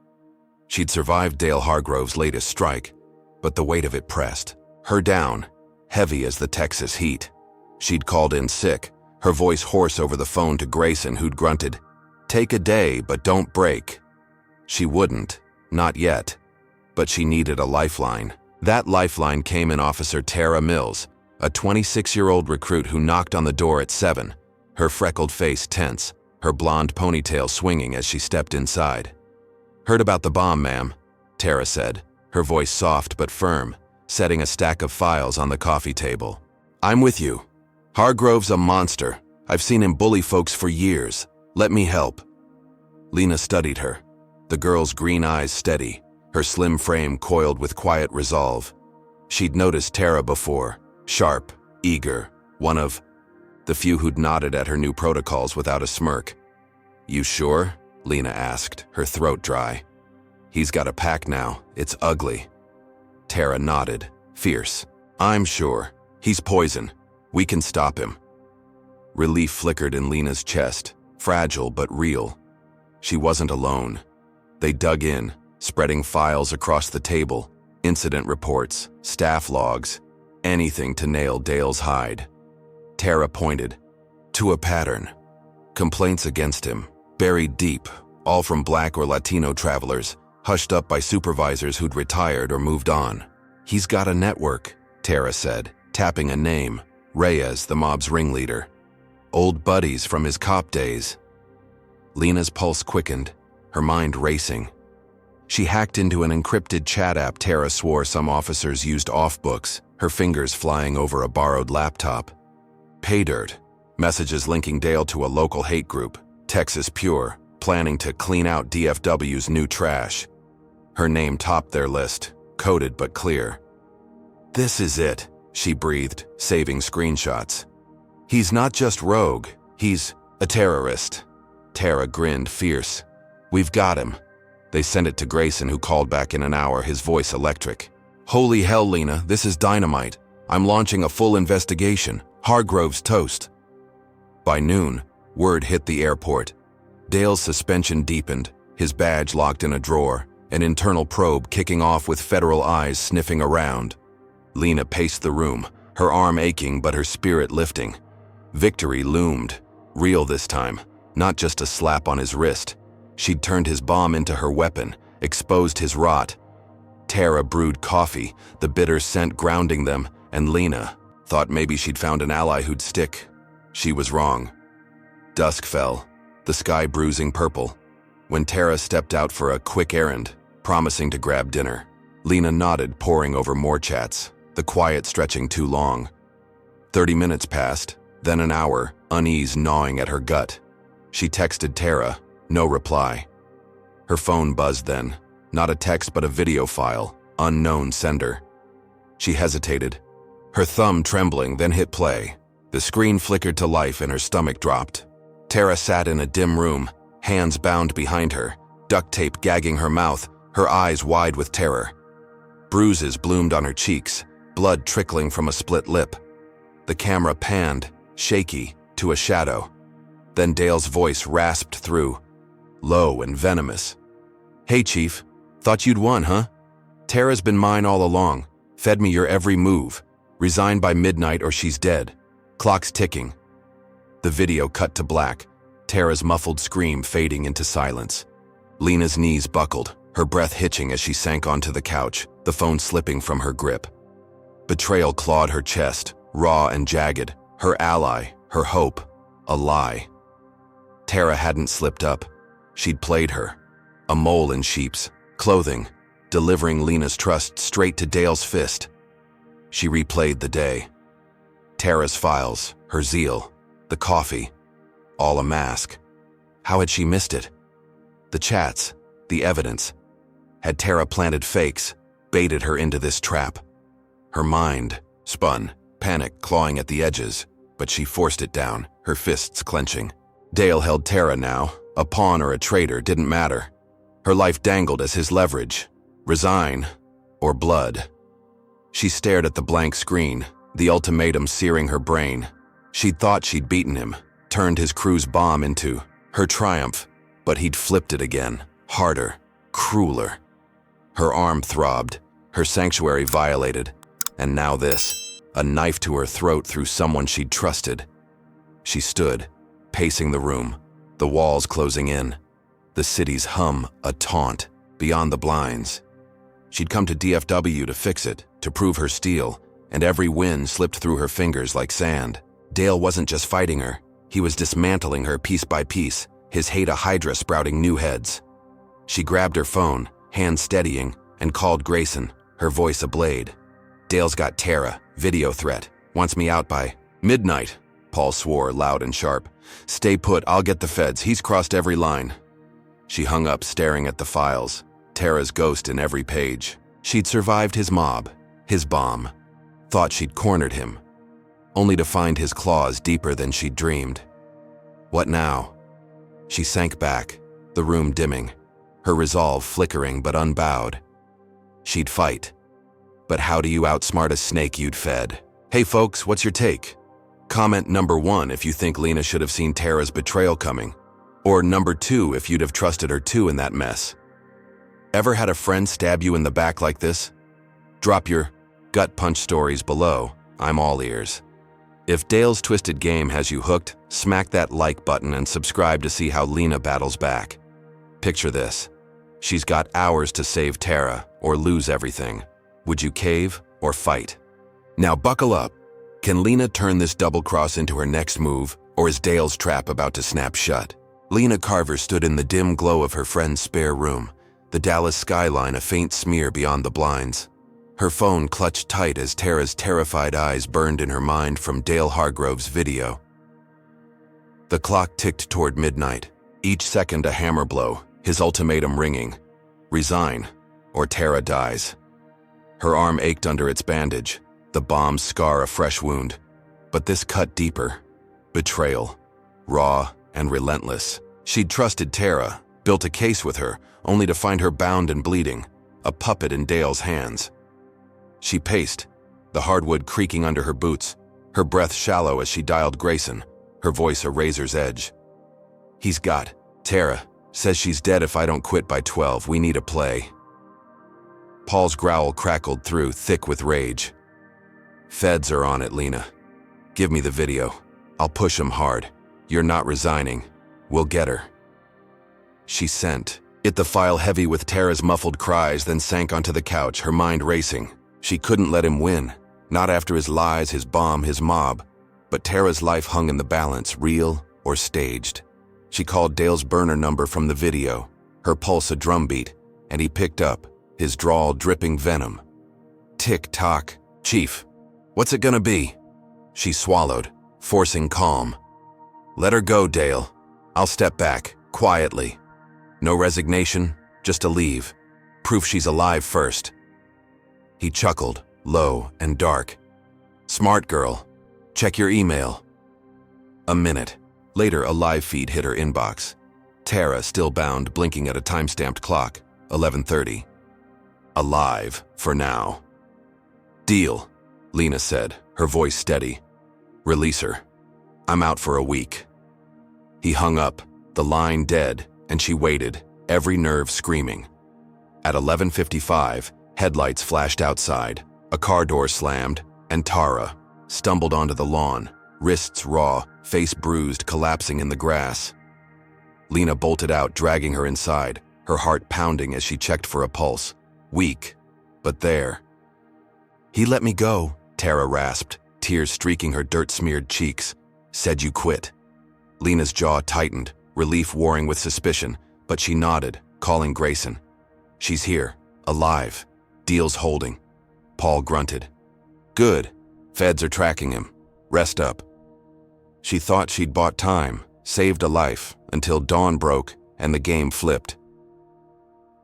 She'd survived Dale Hargrove's latest strike, but the weight of it pressed her down, heavy as the Texas heat. She'd called in sick, her voice hoarse over the phone to Grayson, who'd grunted, "Take a day, but don't break." She wouldn't, not yet, but she needed a lifeline. That lifeline came in Officer Tara Mills, a 26-year-old recruit who knocked on the door at 7, her freckled face tense, her blonde ponytail swinging as she stepped inside. "Heard about the bomb, ma'am," Tara said, her voice soft but firm, setting a stack of files on the coffee table. "I'm with you. Hargrove's a monster. I've seen him bully folks for years. Let me help." Lena studied her, the girl's green eyes steady, her slim frame coiled with quiet resolve. She'd noticed Tara before, sharp, eager, one of the few who'd nodded at her new protocols without a smirk. "You sure?" Lena asked, her throat dry. "He's got a pack now. It's ugly." Tara nodded, fierce. "I'm sure. He's poison. We can stop him." Relief flickered in Lena's chest, fragile but real. She wasn't alone. They dug in, spreading files across the table, incident reports, staff logs, anything to nail Dale's hide. Tara pointed to a pattern. Complaints against him, buried deep, all from Black or Latino travelers, hushed up by supervisors who'd retired or moved on. "He's got a network," Tara said, tapping a name, Reyes, the mob's ringleader. "Old buddies from his cop days." Lena's pulse quickened, her mind racing. She hacked into an encrypted chat app Tara swore some officers used off books, her fingers flying over a borrowed laptop. Pay dirt, messages linking Dale to a local hate group, Texas Pure, planning to clean out DFW's new trash. Her name topped their list, coded but clear. "This is it," she breathed, saving screenshots. "He's not just rogue, he's a terrorist." Tara grinned, fierce. "We've got him." They sent it to Grayson, who called back in an hour, his voice electric. "Holy hell, Lena, this is dynamite. I'm launching a full investigation. Hargrove's toast." By noon, word hit the airport. Dale's suspension deepened, his badge locked in a drawer, an internal probe kicking off with federal eyes sniffing around. Lena paced the room, her arm aching but her spirit lifting. Victory loomed, real this time, not just a slap on his wrist. She'd turned his bomb into her weapon, exposed his rot. Tara brewed coffee, the bitter scent grounding them, and Lena thought maybe she'd found an ally who'd stick. She was wrong. Dusk fell, the sky bruising purple. When Tara stepped out for a quick errand, promising to grab dinner, Lena nodded, poring over more chats, the quiet stretching too long. 30 minutes passed, then an hour, unease gnawing at her gut. She texted Tara, no reply. Her phone buzzed then, not a text but a video file, unknown sender. She hesitated, her thumb trembling, then hit play. The screen flickered to life and her stomach dropped. Tara sat in a dim room, hands bound behind her, duct tape gagging her mouth, her eyes wide with terror. Bruises bloomed on her cheeks, blood trickling from a split lip. The camera panned, shaky, to a shadow. Then Dale's voice rasped through, low and venomous. "Hey, Chief. Thought you'd won, huh? Tara's been mine all along. Fed me your every move. Resign by midnight or she's dead. Clock's ticking." The video cut to black, Tara's muffled scream fading into silence. Lena's knees buckled, her breath hitching as she sank onto the couch, the phone slipping from her grip. Betrayal clawed her chest, raw and jagged, her ally, her hope, a lie. Tara hadn't slipped up. She'd played her, a mole in sheep's clothing, delivering Lena's trust straight to Dale's fist. She replayed the day. Tara's files, her zeal, the coffee, all a mask. How had she missed it? The chats, the evidence. Had Tara planted fakes, baited her into this trap? Her mind spun, panic clawing at the edges, but she forced it down, her fists clenching. Dale held Tara now. A pawn or a traitor didn't matter. Her life dangled as his leverage. Resign or blood. She stared at the blank screen, the ultimatum searing her brain. She'd thought she'd beaten him, turned his cruise bomb into her triumph, but he'd flipped it again, harder, crueler. Her arm throbbed, her sanctuary violated, and now this, a knife to her throat through someone she'd trusted. She stood, pacing the room, the walls closing in, the city's hum a taunt beyond the blinds. She'd come to DFW to fix it, to prove her steel, and every win slipped through her fingers like sand. Dale wasn't just fighting her, he was dismantling her piece by piece, his hate a hydra sprouting new heads. She grabbed her phone, hand steadying, and called Grayson, her voice ablade. "Dale's got Tara, video threat, wants me out by midnight," Paul swore loud and sharp. "Stay put, I'll get the feds, he's crossed every line." She hung up staring at the files, Tara's ghost in every page. She'd survived his mob, his bomb, thought she'd cornered him, only to find his claws deeper than she'd dreamed. What now? She sank back, the room dimming, her resolve flickering but unbowed. She'd fight. But how do you outsmart a snake you'd fed? Hey folks, what's your take? Comment number 1 if you think Lena should have seen Tara's betrayal coming. Or number 2 if you'd have trusted her too in that mess. Ever had a friend stab you in the back like this? Drop your gut punch stories below. I'm all ears. If Dale's twisted game has you hooked, smack that like button and subscribe to see how Lena battles back. Picture this. She's got hours to save Tara or lose everything. Would you cave or fight? Now buckle up. Can Lena turn this double cross into her next move, or is Dale's trap about to snap shut? Lena Carver stood in the dim glow of her friend's spare room, the Dallas skyline a faint smear beyond the blinds. Her phone clutched tight as Tara's terrified eyes burned in her mind from Dale Hargrove's video. The clock ticked toward midnight, each second a hammer blow, his ultimatum ringing. Resign, or Tara dies. Her arm ached under its bandage, the bomb's scar a fresh wound. But this cut deeper. Betrayal. Raw and relentless. She'd trusted Tara, built a case with her, only to find her bound and bleeding, a puppet in Dale's hands. She paced, the hardwood creaking under her boots, her breath shallow as she dialed Grayson, her voice a razor's edge. "He's got Tara. Says she's dead if I don't quit by 12. We need a play." Paul's growl crackled through, thick with rage. "Feds are on it, Lena. Give me the video. I'll push 'em hard. You're not resigning. We'll get her." She sent it, the file heavy with Tara's muffled cries, then sank onto the couch, her mind racing. She couldn't let him win, not after his lies, his bomb, his mob. But Tara's life hung in the balance, real or staged. She called Dale's burner number from the video, her pulse a drumbeat, and he picked up, his drawl dripping venom. "Tick-tock. Chief, what's it gonna be?" She swallowed, forcing calm. "Let her go, Dale. I'll step back, quietly. No resignation, just a leave. Proof she's alive first." He chuckled, low and dark. "Smart girl. Check your email." A minute. Later, a live feed hit her inbox. Tara, still bound, blinking at a time-stamped clock, 11:30. Alive, for now. "Deal," Lena said, her voice steady. "Release her. I'm out for a week." He hung up, the line dead, and she waited, every nerve screaming. At 11:55, headlights flashed outside, a car door slammed, and Tara stumbled onto the lawn, wrists raw, face bruised, collapsing in the grass. Lena bolted out, dragging her inside, her heart pounding as she checked for a pulse. Weak, but there. "He let me go," Tara rasped, tears streaking her dirt-smeared cheeks. "Said you quit." Lena's jaw tightened, relief warring with suspicion, but she nodded, calling Grayson. "She's here, alive. Deal's holding." Paul grunted. "Good. Feds are tracking him. Rest up." She thought she'd bought time, saved a life, until dawn broke and the game flipped.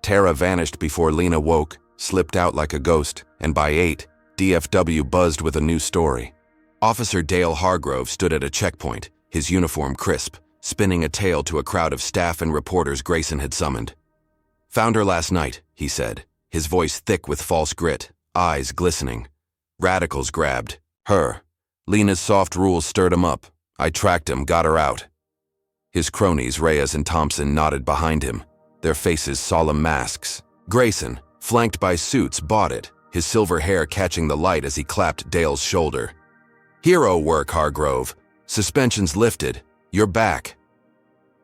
Tara vanished before Lena woke, slipped out like a ghost, and by 8, DFW buzzed with a new story. Officer Dale Hargrove stood at a checkpoint, his uniform crisp, spinning a tale to a crowd of staff and reporters Grayson had summoned. "Found her last night," he said, his voice thick with false grit, eyes glistening. "Radicals grabbed her. Lena's soft rules stirred him up. I tracked him, got her out." His cronies, Reyes and Thompson, nodded behind him, their faces solemn masks. Grayson, flanked by suits, bought it, his silver hair catching the light as he clapped Dale's shoulder. "Hero work, Hargrove. Suspension's lifted. You're back."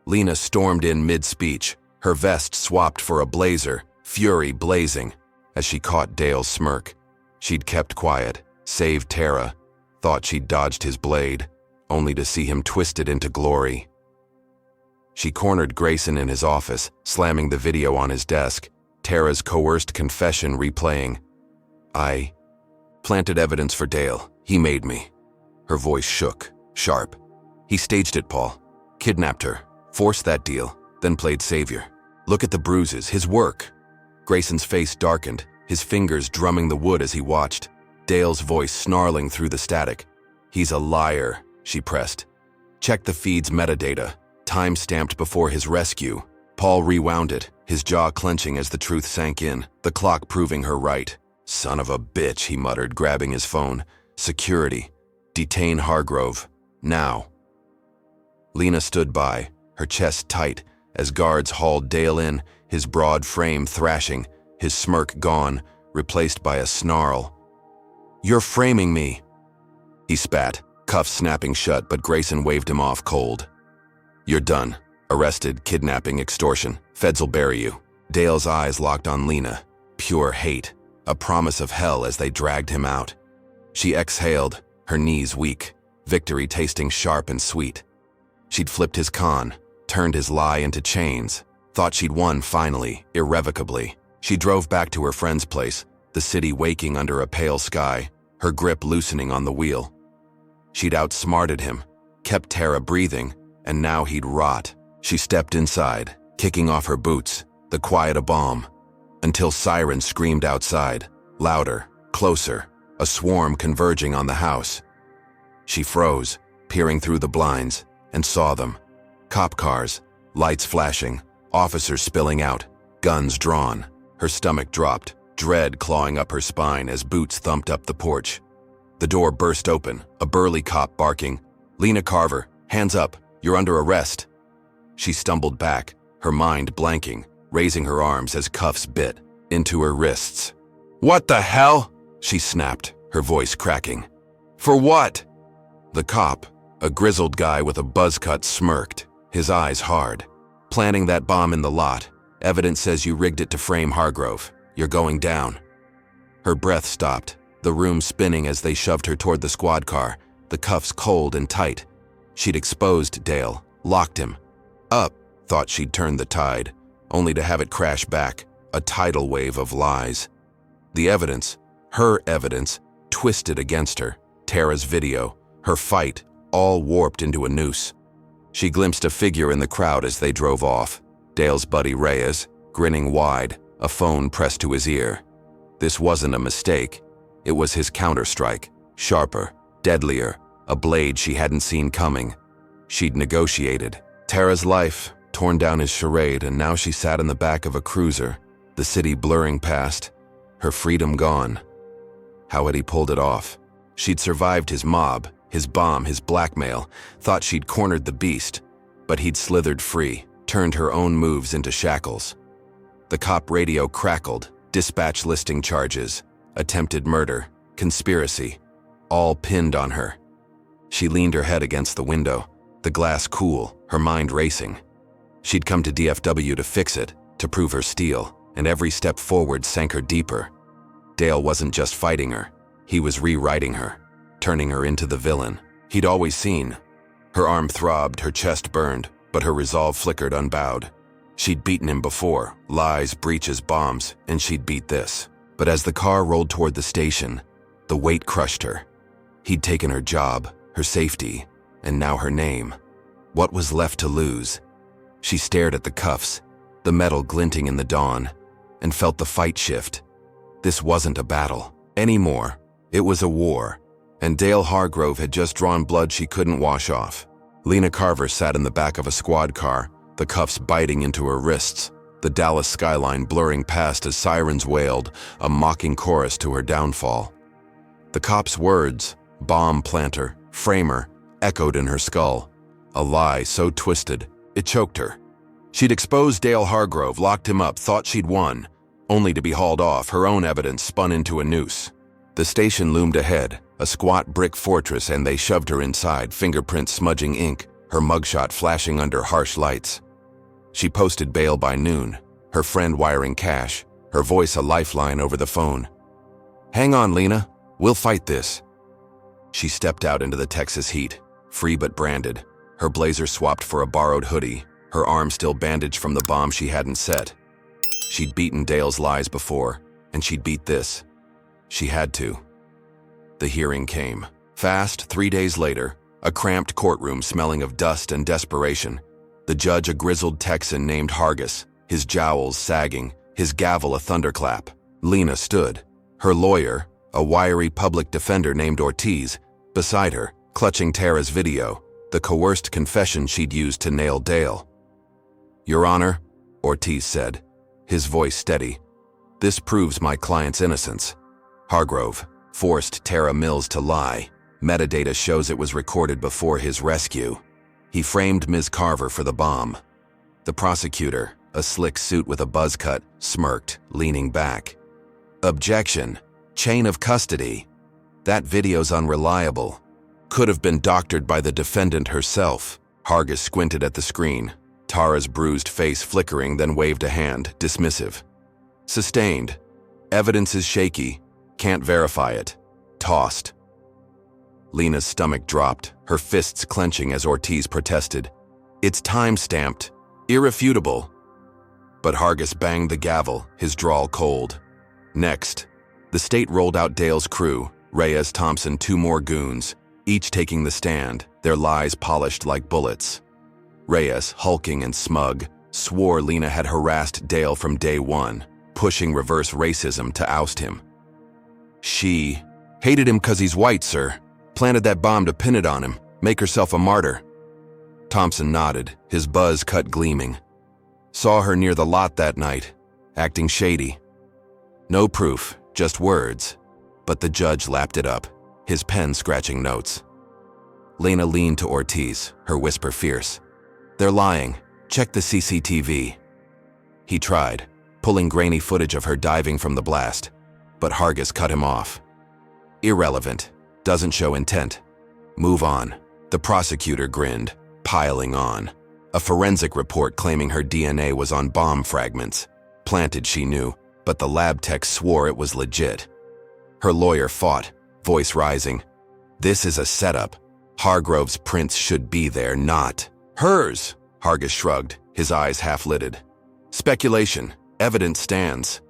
Lena stormed in mid-speech, her vest swapped for a blazer, fury blazing. As she caught Dale's smirk, she'd kept quiet, saved Tara, thought she'd dodged his blade, only to see him twisted into glory. She cornered Grayson in his office, slamming the video on his desk, Tara's coerced confession replaying. "I planted evidence for Dale. He made me." Her voice shook, sharp. "He staged it, Paul. Kidnapped her, forced that deal, then played savior. Look at the bruises, his work." Grayson's face darkened, his fingers drumming the wood as he watched, Dale's voice snarling through the static. "He's a liar," she pressed. "Check the feed's metadata, time-stamped before his rescue." Paul rewound it, his jaw clenching as the truth sank in, the clock proving her right. "Son of a bitch," he muttered, grabbing his phone. "Security. Detain Hargrove. Now." Lena stood by, her chest tight, as guards hauled Dale in, his broad frame thrashing, his smirk gone, replaced by a snarl. "You're framing me," he spat, cuffs snapping shut, but Grayson waved him off cold. "You're done. Arrested, kidnapping, extortion. Feds will bury you." Dale's eyes locked on Lena, pure hate, a promise of hell as they dragged him out. She exhaled, her knees weak, victory tasting sharp and sweet. She'd flipped his con, turned his lie into chains, thought she'd won finally, irrevocably. She drove back to her friend's place, the city waking under a pale sky, her grip loosening on the wheel. She'd outsmarted him, kept Tara breathing, and now he'd rot. She stepped inside, kicking off her boots, the quiet a bomb, until sirens screamed outside, louder, closer, a swarm converging on the house. She froze, peering through the blinds, and saw them. Cop cars, lights flashing, officers spilling out, guns drawn. Her stomach dropped, dread clawing up her spine as boots thumped up the porch. The door burst open, a burly cop barking, "Lena Carver, hands up, you're under arrest." She stumbled back, her mind blanking, raising her arms as cuffs bit into her wrists. "What the hell?" she snapped, her voice cracking. "For what?" The cop, a grizzled guy with a buzz cut, smirked, his eyes hard. "Planting that bomb in the lot. Evidence says you rigged it to frame Hargrove. You're going down." Her breath stopped, the room spinning as they shoved her toward the squad car, the cuffs cold and tight. She'd exposed Dale, locked him. Up, thought she'd turned the tide, only to have it crash back, a tidal wave of lies. The evidence, her evidence, twisted against her, Tara's video, her fight, all warped into a noose. She glimpsed a figure in the crowd as they drove off, Dale's buddy Reyes, grinning wide, a phone pressed to his ear. This wasn't a mistake. It was his counterstrike, sharper, deadlier, a blade she hadn't seen coming. She'd negotiated. Tara's life, torn down his charade, and now she sat in the back of a cruiser, the city blurring past, her freedom gone. How had he pulled it off? She'd survived his mob, his bomb, his blackmail, thought she'd cornered the beast, but he'd slithered free, turned her own moves into shackles. The cop radio crackled, dispatch listing charges, attempted murder, conspiracy, all pinned on her. She leaned her head against the window, the glass cool, her mind racing. She'd come to DFW to fix it, to prove her steel, and every step forward sank her deeper. Dale wasn't just fighting her, he was rewriting her, turning her into the villain he'd always seen. Her arm throbbed, her chest burned, but her resolve flickered unbowed. She'd beaten him before, lies, breaches, bombs, and she'd beat this. But as the car rolled toward the station, the weight crushed her. He'd taken her job, her safety, and now her name. What was left to lose? She stared at the cuffs, the metal glinting in the dawn, and felt the fight shift. This wasn't a battle anymore. It was a war, and Dale Hargrove had just drawn blood she couldn't wash off. Lena Carver sat in the back of a squad car, the cuffs biting into her wrists, the Dallas skyline blurring past as sirens wailed, a mocking chorus to her downfall. The cop's words, bomb planter, framer, echoed in her skull, a lie so twisted, it choked her. She'd exposed Dale Hargrove, locked him up, thought she'd won, only to be hauled off, her own evidence spun into a noose. The station loomed ahead, a squat brick fortress, and they shoved her inside, fingerprints smudging ink, her mugshot flashing under harsh lights. She posted bail by noon, her friend wiring cash, her voice a lifeline over the phone. "Hang on, Lena. We'll fight this." She stepped out into the Texas heat, free but branded, her blazer swapped for a borrowed hoodie, her arm still bandaged from the bomb she hadn't set. She'd beaten Dale's lies before, and she'd beat this. She had to. The hearing came. Fast, 3 days later, a cramped courtroom smelling of dust and desperation. The judge, a grizzled Texan named Hargis, his jowls sagging, his gavel a thunderclap. Lena stood, her lawyer, a wiry public defender named Ortiz, beside her, clutching Tara's video, the coerced confession she'd used to nail Dale. "Your Honor," Ortiz said, his voice steady, "this proves my client's innocence. Hargrove forced Tara Mills to lie. Metadata shows it was recorded before his rescue. He framed Ms. Carver for the bomb." The prosecutor, a slick suit with a buzz cut, smirked, leaning back. "Objection. Chain of custody. That video's unreliable. Could have been doctored by the defendant herself." Hargis squinted at the screen, Tara's bruised face flickering, then waved a hand, dismissive. "Sustained. Evidence is shaky. Can't verify it. Tossed." Lena's stomach dropped, her fists clenching as Ortiz protested. "It's time-stamped. Irrefutable." But Hargis banged the gavel, his drawl cold. Next, the state rolled out Dale's crew, Reyes, Thompson, 2 more goons, each taking the stand, their lies polished like bullets. Reyes, hulking and smug, swore Lena had harassed Dale from day one, pushing reverse racism to oust him. "She hated him 'cause he's white, sir. Planted that bomb to pin it on him, make herself a martyr." Thompson nodded, his buzz cut gleaming. "Saw her near the lot that night, acting shady. No proof, just words." But the judge lapped it up, his pen scratching notes. Lena leaned to Ortiz, her whisper fierce. "They're lying. Check the CCTV." He tried, pulling grainy footage of her diving from the blast, but Hargis cut him off. "Irrelevant. Doesn't show intent. Move on." The prosecutor grinned, piling on. A forensic report claiming her DNA was on bomb fragments. Planted, she knew, but the lab tech swore it was legit. Her lawyer fought, voice rising. "This is a setup. Hargrove's prints should be there, not hers." Hargis shrugged, his eyes half-lidded. "Speculation. Evidence stands."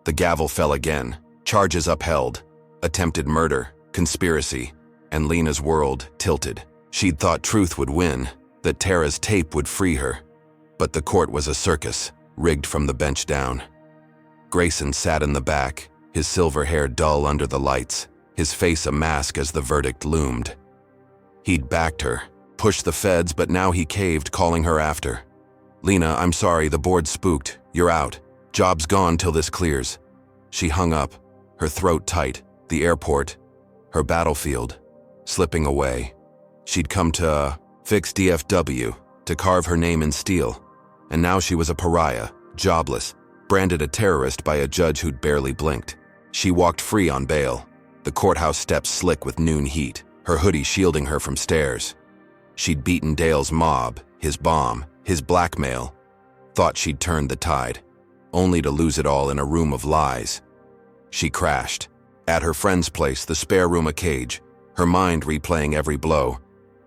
The gavel fell again, charges upheld. Attempted murder, conspiracy, and Lena's world tilted. She'd thought truth would win, that Tara's tape would free her. But the court was a circus, rigged from the bench down. Grayson sat in the back, his silver hair dull under the lights, his face a mask as the verdict loomed. He'd backed her, pushed the feds, but now he caved, calling her after. "Lena, I'm sorry, the board spooked. You're out. Job's gone till this clears." She hung up, her throat tight, the airport, her battlefield, slipping away. She'd come to fix DFW, to carve her name in steel, and now she was a pariah, jobless, branded a terrorist by a judge who'd barely blinked. She walked free on bail, the courthouse steps slick with noon heat, her hoodie shielding her from stares. She'd beaten Dale's mob, his bomb, his blackmail, thought she'd turned the tide, only to lose it all in a room of lies. She crashed. At her friend's place, the spare room a cage, her mind replaying every blow.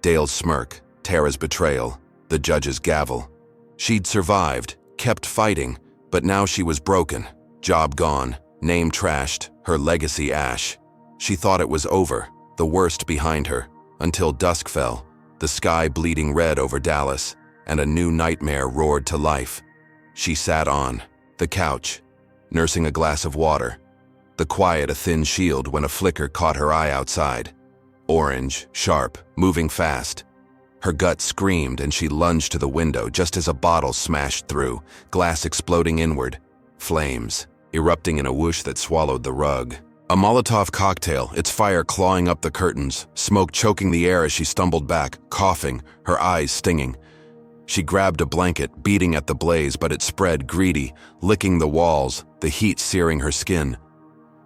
Dale's smirk, Tara's betrayal, the judge's gavel. She'd survived, kept fighting, but now she was broken, job gone, name trashed, her legacy ash. She thought it was over, the worst behind her, until dusk fell, the sky bleeding red over Dallas, and a new nightmare roared to life. She sat on the couch, nursing a glass of water, the quiet a thin shield when a flicker caught her eye outside. Orange, sharp, moving fast. Her gut screamed and she lunged to the window just as a bottle smashed through, glass exploding inward. Flames, erupting in a whoosh that swallowed the rug. A Molotov cocktail, its fire clawing up the curtains, smoke choking the air as she stumbled back, coughing, her eyes stinging. She grabbed a blanket, beating at the blaze, but it spread, greedy, licking the walls, the heat searing her skin.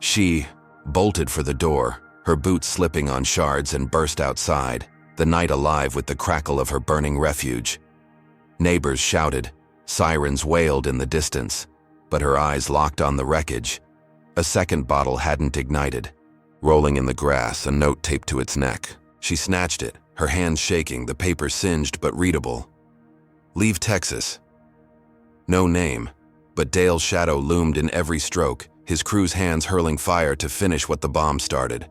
She bolted for the door, her boots slipping on shards, and burst outside, the night alive with the crackle of her burning refuge. Neighbors shouted, sirens wailed in the distance, but her eyes locked on the wreckage. A second bottle hadn't ignited. Rolling in the grass, a note taped to its neck. She snatched it, her hands shaking, the paper singed but readable. Leave Texas. No name, but Dale's shadow loomed in every stroke, his crew's hands hurling fire to finish what the bomb started.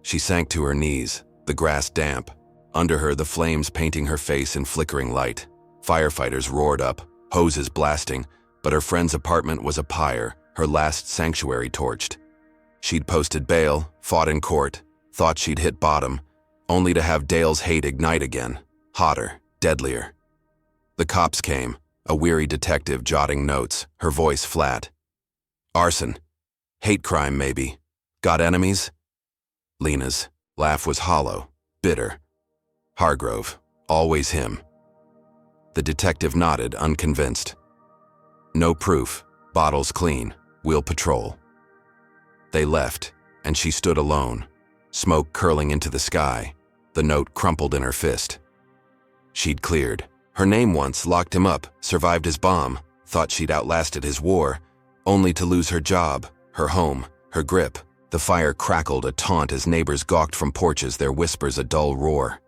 She sank to her knees, the grass damp. Under her, the flames painting her face in flickering light. Firefighters roared up, hoses blasting, but her friend's apartment was a pyre, her last sanctuary torched. She'd posted bail, fought in court, thought she'd hit bottom, only to have Dale's hate ignite again, hotter, deadlier. The cops came, a weary detective jotting notes, her voice flat. Arson. Hate crime, maybe. Got enemies? Lena's laugh was hollow, bitter. Hargrove. Always him. The detective nodded, unconvinced. No proof. Bottles clean. We'll patrol. They left, and she stood alone, smoke curling into the sky, the note crumpled in her fist. She'd cleared. Her name once locked him up, survived his bomb, thought she'd outlasted his war, only to lose her job, her home, her grip. The fire crackled, a taunt as neighbors gawked from porches, their whispers a dull roar.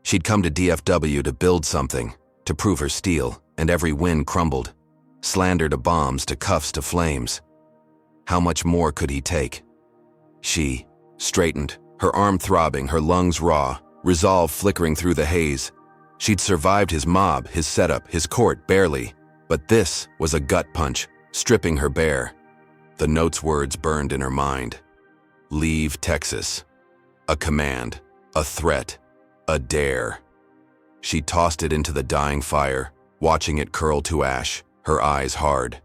She'd come to DFW to build something, to prove her steel, and every win crumbled. Slander to bombs, to cuffs, to flames. How much more could he take? She straightened, her arm throbbing, her lungs raw, resolve flickering through the haze. She'd survived his mob, his setup, his court, barely. But this was a gut punch, stripping her bare. The note's words burned in her mind. Leave Texas. A command, a threat, a dare. She tossed it into the dying fire, watching it curl to ash, her eyes hard.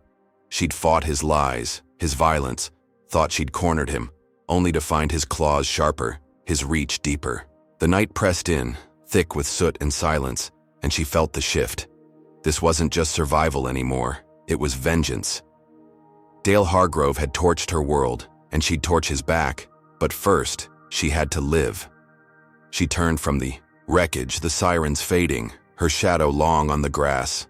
She'd fought his lies, his violence, thought she'd cornered him, only to find his claws sharper, his reach deeper. The night pressed in, thick with soot and silence, and she felt the shift. This wasn't just survival anymore, it was vengeance. Dale Hargrove had torched her world, and she'd torch his back, but first, she had to live. She turned from the wreckage, the sirens fading, her shadow long on the grass.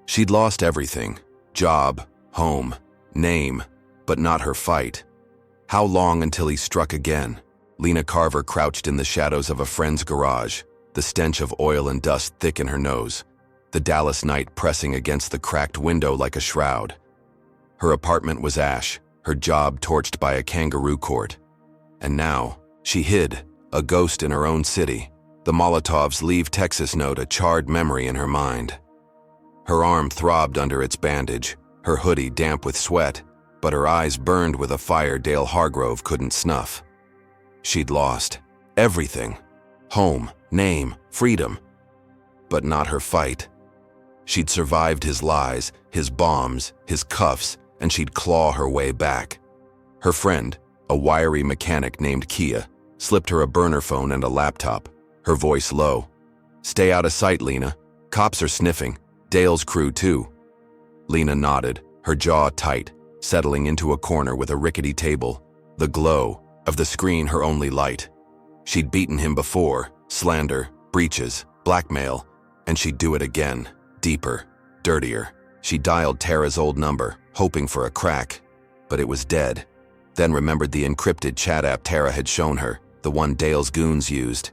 She'd lost everything, job, home, name, but not her fight. How long until he struck again? Lena Carver crouched in the shadows of a friend's garage, the stench of oil and dust thick in her nose, the Dallas night pressing against the cracked window like a shroud. Her apartment was ash, her job torched by a kangaroo court. And now, she hid, a ghost in her own city, the Molotov's Leave Texas note a charred memory in her mind. Her arm throbbed under its bandage, her hoodie damp with sweat, but her eyes burned with a fire Dale Hargrove couldn't snuff. She'd lost everything, home, name, freedom, but not her fight. She'd survived his lies, his bombs, his cuffs, and she'd claw her way back. Her friend, a wiry mechanic named Kia, slipped her a burner phone and a laptop, her voice low. Stay out of sight, Lena. Cops are sniffing. Dale's crew, too. Lena nodded, her jaw tight, settling into a corner with a rickety table, the glow of the screen her only light. She'd beaten him before, slander, breaches, blackmail, and she'd do it again, deeper, dirtier. She dialed Tara's old number, hoping for a crack, but it was dead. Then remembered the encrypted chat app Tara had shown her, the one Dale's goons used.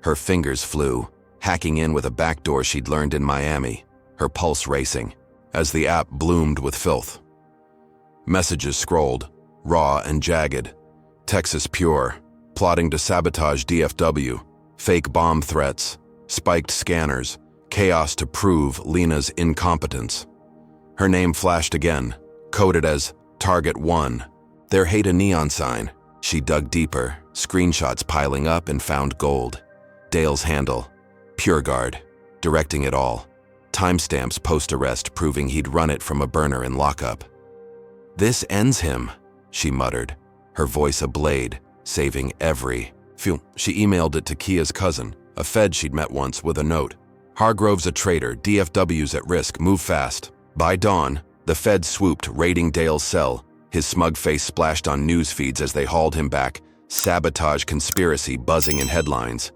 Her fingers flew, hacking in with a backdoor she'd learned in Miami, her pulse racing, as the app bloomed with filth. Messages scrolled, raw and jagged. Texas pure, plotting to sabotage DFW, fake bomb threats, spiked scanners, chaos to prove Lena's incompetence. Her name flashed again, coded as Target 1. Their hate a neon sign. She dug deeper, screenshots piling up, and found gold. Dale's handle, PureGuard, directing it all. Timestamps post-arrest proving he'd run it from a burner in lockup. This ends him, she muttered, her voice a blade, saving every. Phew. She emailed it to Kia's cousin, a Fed she'd met once, with a note. Hargrove's a traitor, DFW's at risk, move fast. By dawn, the feds swooped, raiding Dale's cell. His smug face splashed on news feeds as they hauled him back, sabotage conspiracy buzzing in headlines.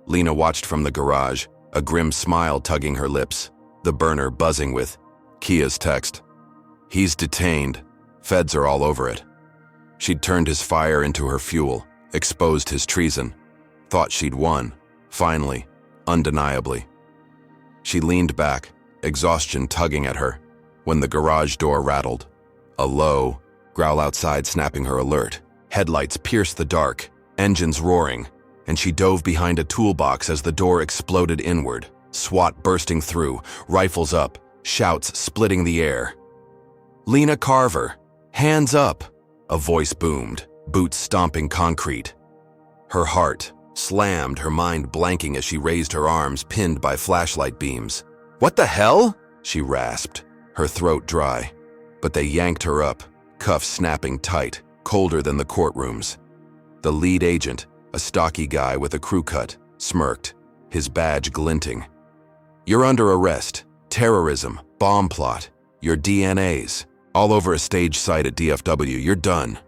Lena watched from the garage, a grim smile tugging her lips, the burner buzzing with Kia's text. He's detained. Feds are all over it. She'd turned his fire into her fuel, exposed his treason. Thought she'd won. Finally. Undeniably. She leaned back, exhaustion tugging at her, when the garage door rattled. A low growl outside snapping her alert. Headlights pierced the dark, engines roaring, and she dove behind a toolbox as the door exploded inward, SWAT bursting through, rifles up, shouts splitting the air. Lena Carver, hands up, a voice boomed, boots stomping concrete. Her heart slammed, her mind blanking as she raised her arms pinned by flashlight beams. What the hell? She rasped, her throat dry. But they yanked her up, cuffs snapping tight, colder than the courtrooms. The lead agent, a stocky guy with a crew cut, smirked, his badge glinting. You're under arrest. Terrorism, bomb plot, your DNAs, all over a stage site at DFW, you're done.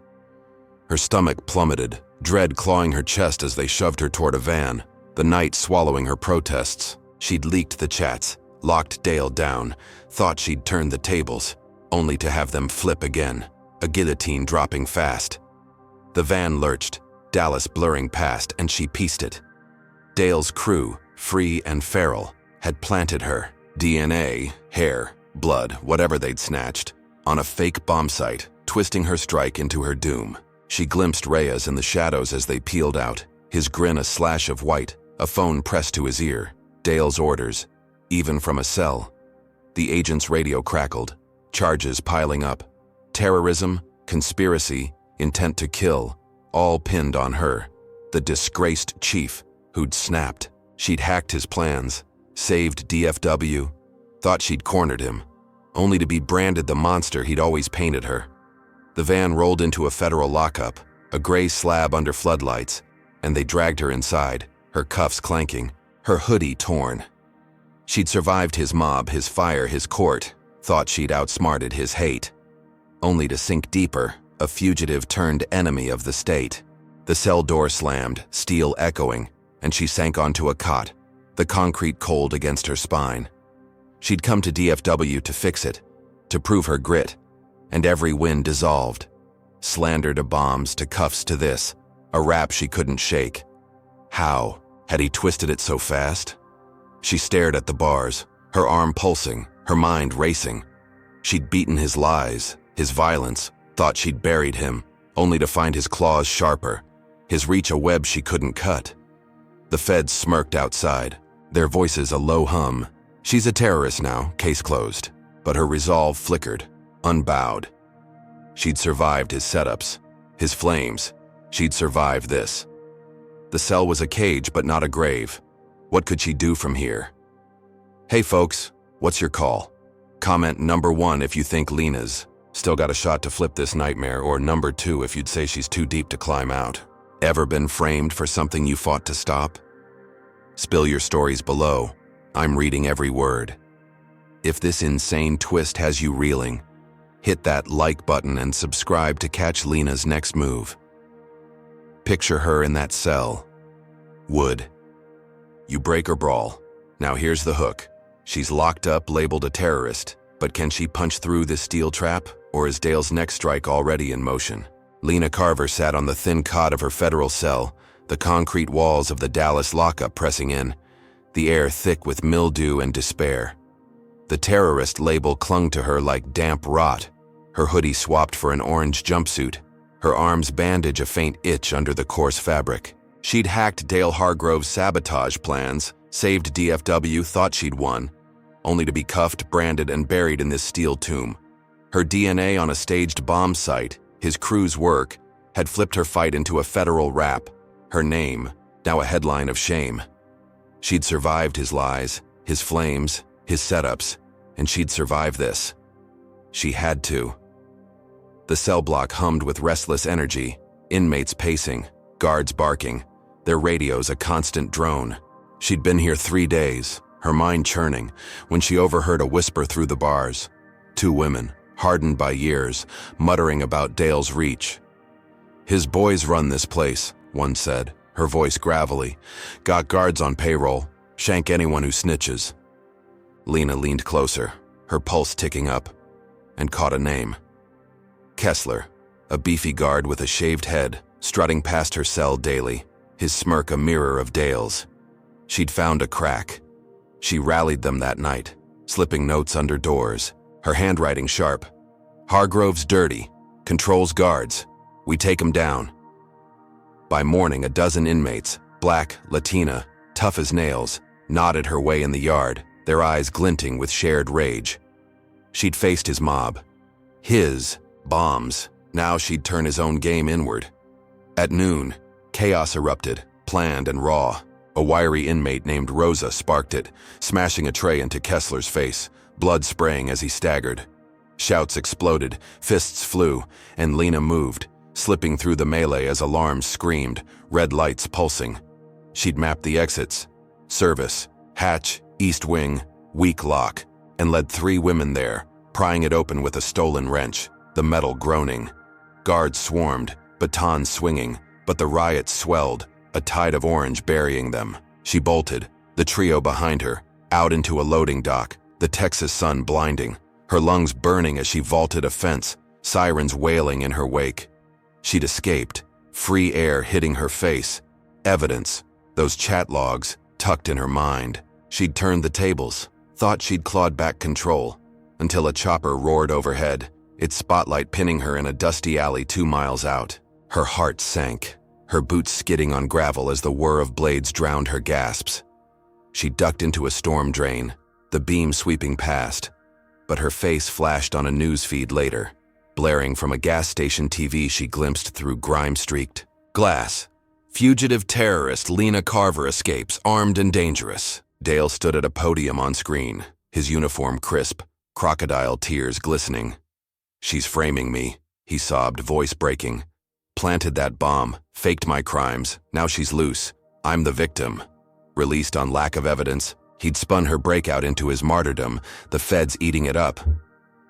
Her stomach plummeted, dread clawing her chest as they shoved her toward a van, the night swallowing her protests. She'd leaked the chats, locked Dale down, thought she'd turned the tables, only to have them flip again, a guillotine dropping fast. The van lurched, Dallas blurring past, and she pieced it. Dale's crew, free and feral, had planted her, DNA, hair, blood, whatever they'd snatched, on a fake bomb site, twisting her strike into her doom. She glimpsed Reyes in the shadows as they peeled out, his grin a slash of white, a phone pressed to his ear. Dale's orders, even from a cell. The agent's radio crackled, charges piling up. Terrorism, conspiracy, intent to kill, all pinned on her. The disgraced chief who'd snapped. She'd hacked his plans, saved DFW, thought she'd cornered him, only to be branded the monster he'd always painted her. The van rolled into a federal lockup, a gray slab under floodlights, and they dragged her inside, her cuffs clanking, her hoodie torn. She'd survived his mob, his fire, his court, thought she'd outsmarted his hate, only to sink deeper, a fugitive turned enemy of the state. The cell door slammed, steel echoing, and she sank onto a cot, the concrete cold against her spine. She'd come to DFW to fix it, to prove her grit, and every win dissolved. Slander to bombs, to cuffs to this, a rap she couldn't shake. How had he twisted it so fast? She stared at the bars, her arm pulsing, her mind racing. She'd beaten his lies, his violence, thought she'd buried him, only to find his claws sharper, his reach a web she couldn't cut. The feds smirked outside, their voices a low hum. She's a terrorist now, case closed. But her resolve flickered, unbowed. She'd survived his setups, his flames. She'd survived this. The cell was a cage, but not a grave. What could she do from here? Hey folks, what's your call? Comment number 1 if you think Lena's still got a shot to flip this nightmare, or number 2 if you'd say she's too deep to climb out. Ever been framed for something you fought to stop? Spill your stories below. I'm reading every word. If this insane twist has you reeling, hit that like button and subscribe to catch Lena's next move. Picture her in that cell. Wood. You break or brawl. Now here's the hook. She's locked up, labeled a terrorist, but can she punch through this steel trap, or is Dale's next strike already in motion? Lena Carver sat on the thin cot of her federal cell, the concrete walls of the Dallas lockup pressing in, the air thick with mildew and despair. The terrorist label clung to her like damp rot, her hoodie swapped for an orange jumpsuit, her arms bandage a faint itch under the coarse fabric. She'd hacked Dale Hargrove's sabotage plans, saved DFW, thought she'd won, only to be cuffed, branded, and buried in this steel tomb. Her DNA on a staged bomb site, his crew's work, had flipped her fight into a federal rap. Her name, now a headline of shame. She'd survived his lies, his flames, his setups, and she'd survive this. She had to. The cell block hummed with restless energy, inmates pacing, guards barking, their radios a constant drone. She'd been here 3 days, her mind churning, when she overheard a whisper through the bars. Two women, hardened by years, muttering about Dale's reach. "His boys run this place," one said, her voice gravelly. "Got guards on payroll. Shank anyone who snitches." Lena leaned closer, her pulse ticking up, and caught a name. Kessler, a beefy guard with a shaved head, strutting past her cell daily, his smirk a mirror of Dale's. She'd found a crack. She rallied them that night, slipping notes under doors, her handwriting sharp. "Hargrove's dirty, controls guards. We take him down." By morning, a dozen inmates, black, Latina, tough as nails, nodded her way in the yard, their eyes glinting with shared rage. She'd faced his mob. His bombs. Now she'd turn his own game inward. At noon, chaos erupted, planned and raw. A wiry inmate named Rosa sparked it, smashing a tray into Kessler's face, blood spraying as he staggered. Shouts exploded, fists flew, and Lena moved, slipping through the melee as alarms screamed, red lights pulsing. She'd mapped the exits: service, hatch, east wing, weak lock, and led 3 women there, prying it open with a stolen wrench, the metal groaning. Guards swarmed, batons swinging, but the riot swelled, a tide of orange burying them. She bolted, the trio behind her, out into a loading dock, the Texas sun blinding, her lungs burning as she vaulted a fence, sirens wailing in her wake. She'd escaped, free air hitting her face, evidence, those chat logs, tucked in her mind. She'd turned the tables, thought she'd clawed back control, until a chopper roared overhead, its spotlight pinning her in a dusty alley 2 miles out. Her heart sank, her boots skidding on gravel as the whir of blades drowned her gasps. She ducked into a storm drain, the beam sweeping past, but her face flashed on a news feed later, blaring from a gas station TV she glimpsed through grime-streaked glass. "Fugitive terrorist Lena Carver escapes, armed and dangerous." Dale stood at a podium on screen, his uniform crisp, crocodile tears glistening. "She's framing me," he sobbed, voice breaking. "Planted that bomb, faked my crimes, now she's loose. I'm the victim." Released on lack of evidence, he'd spun her breakout into his martyrdom, the feds eating it up.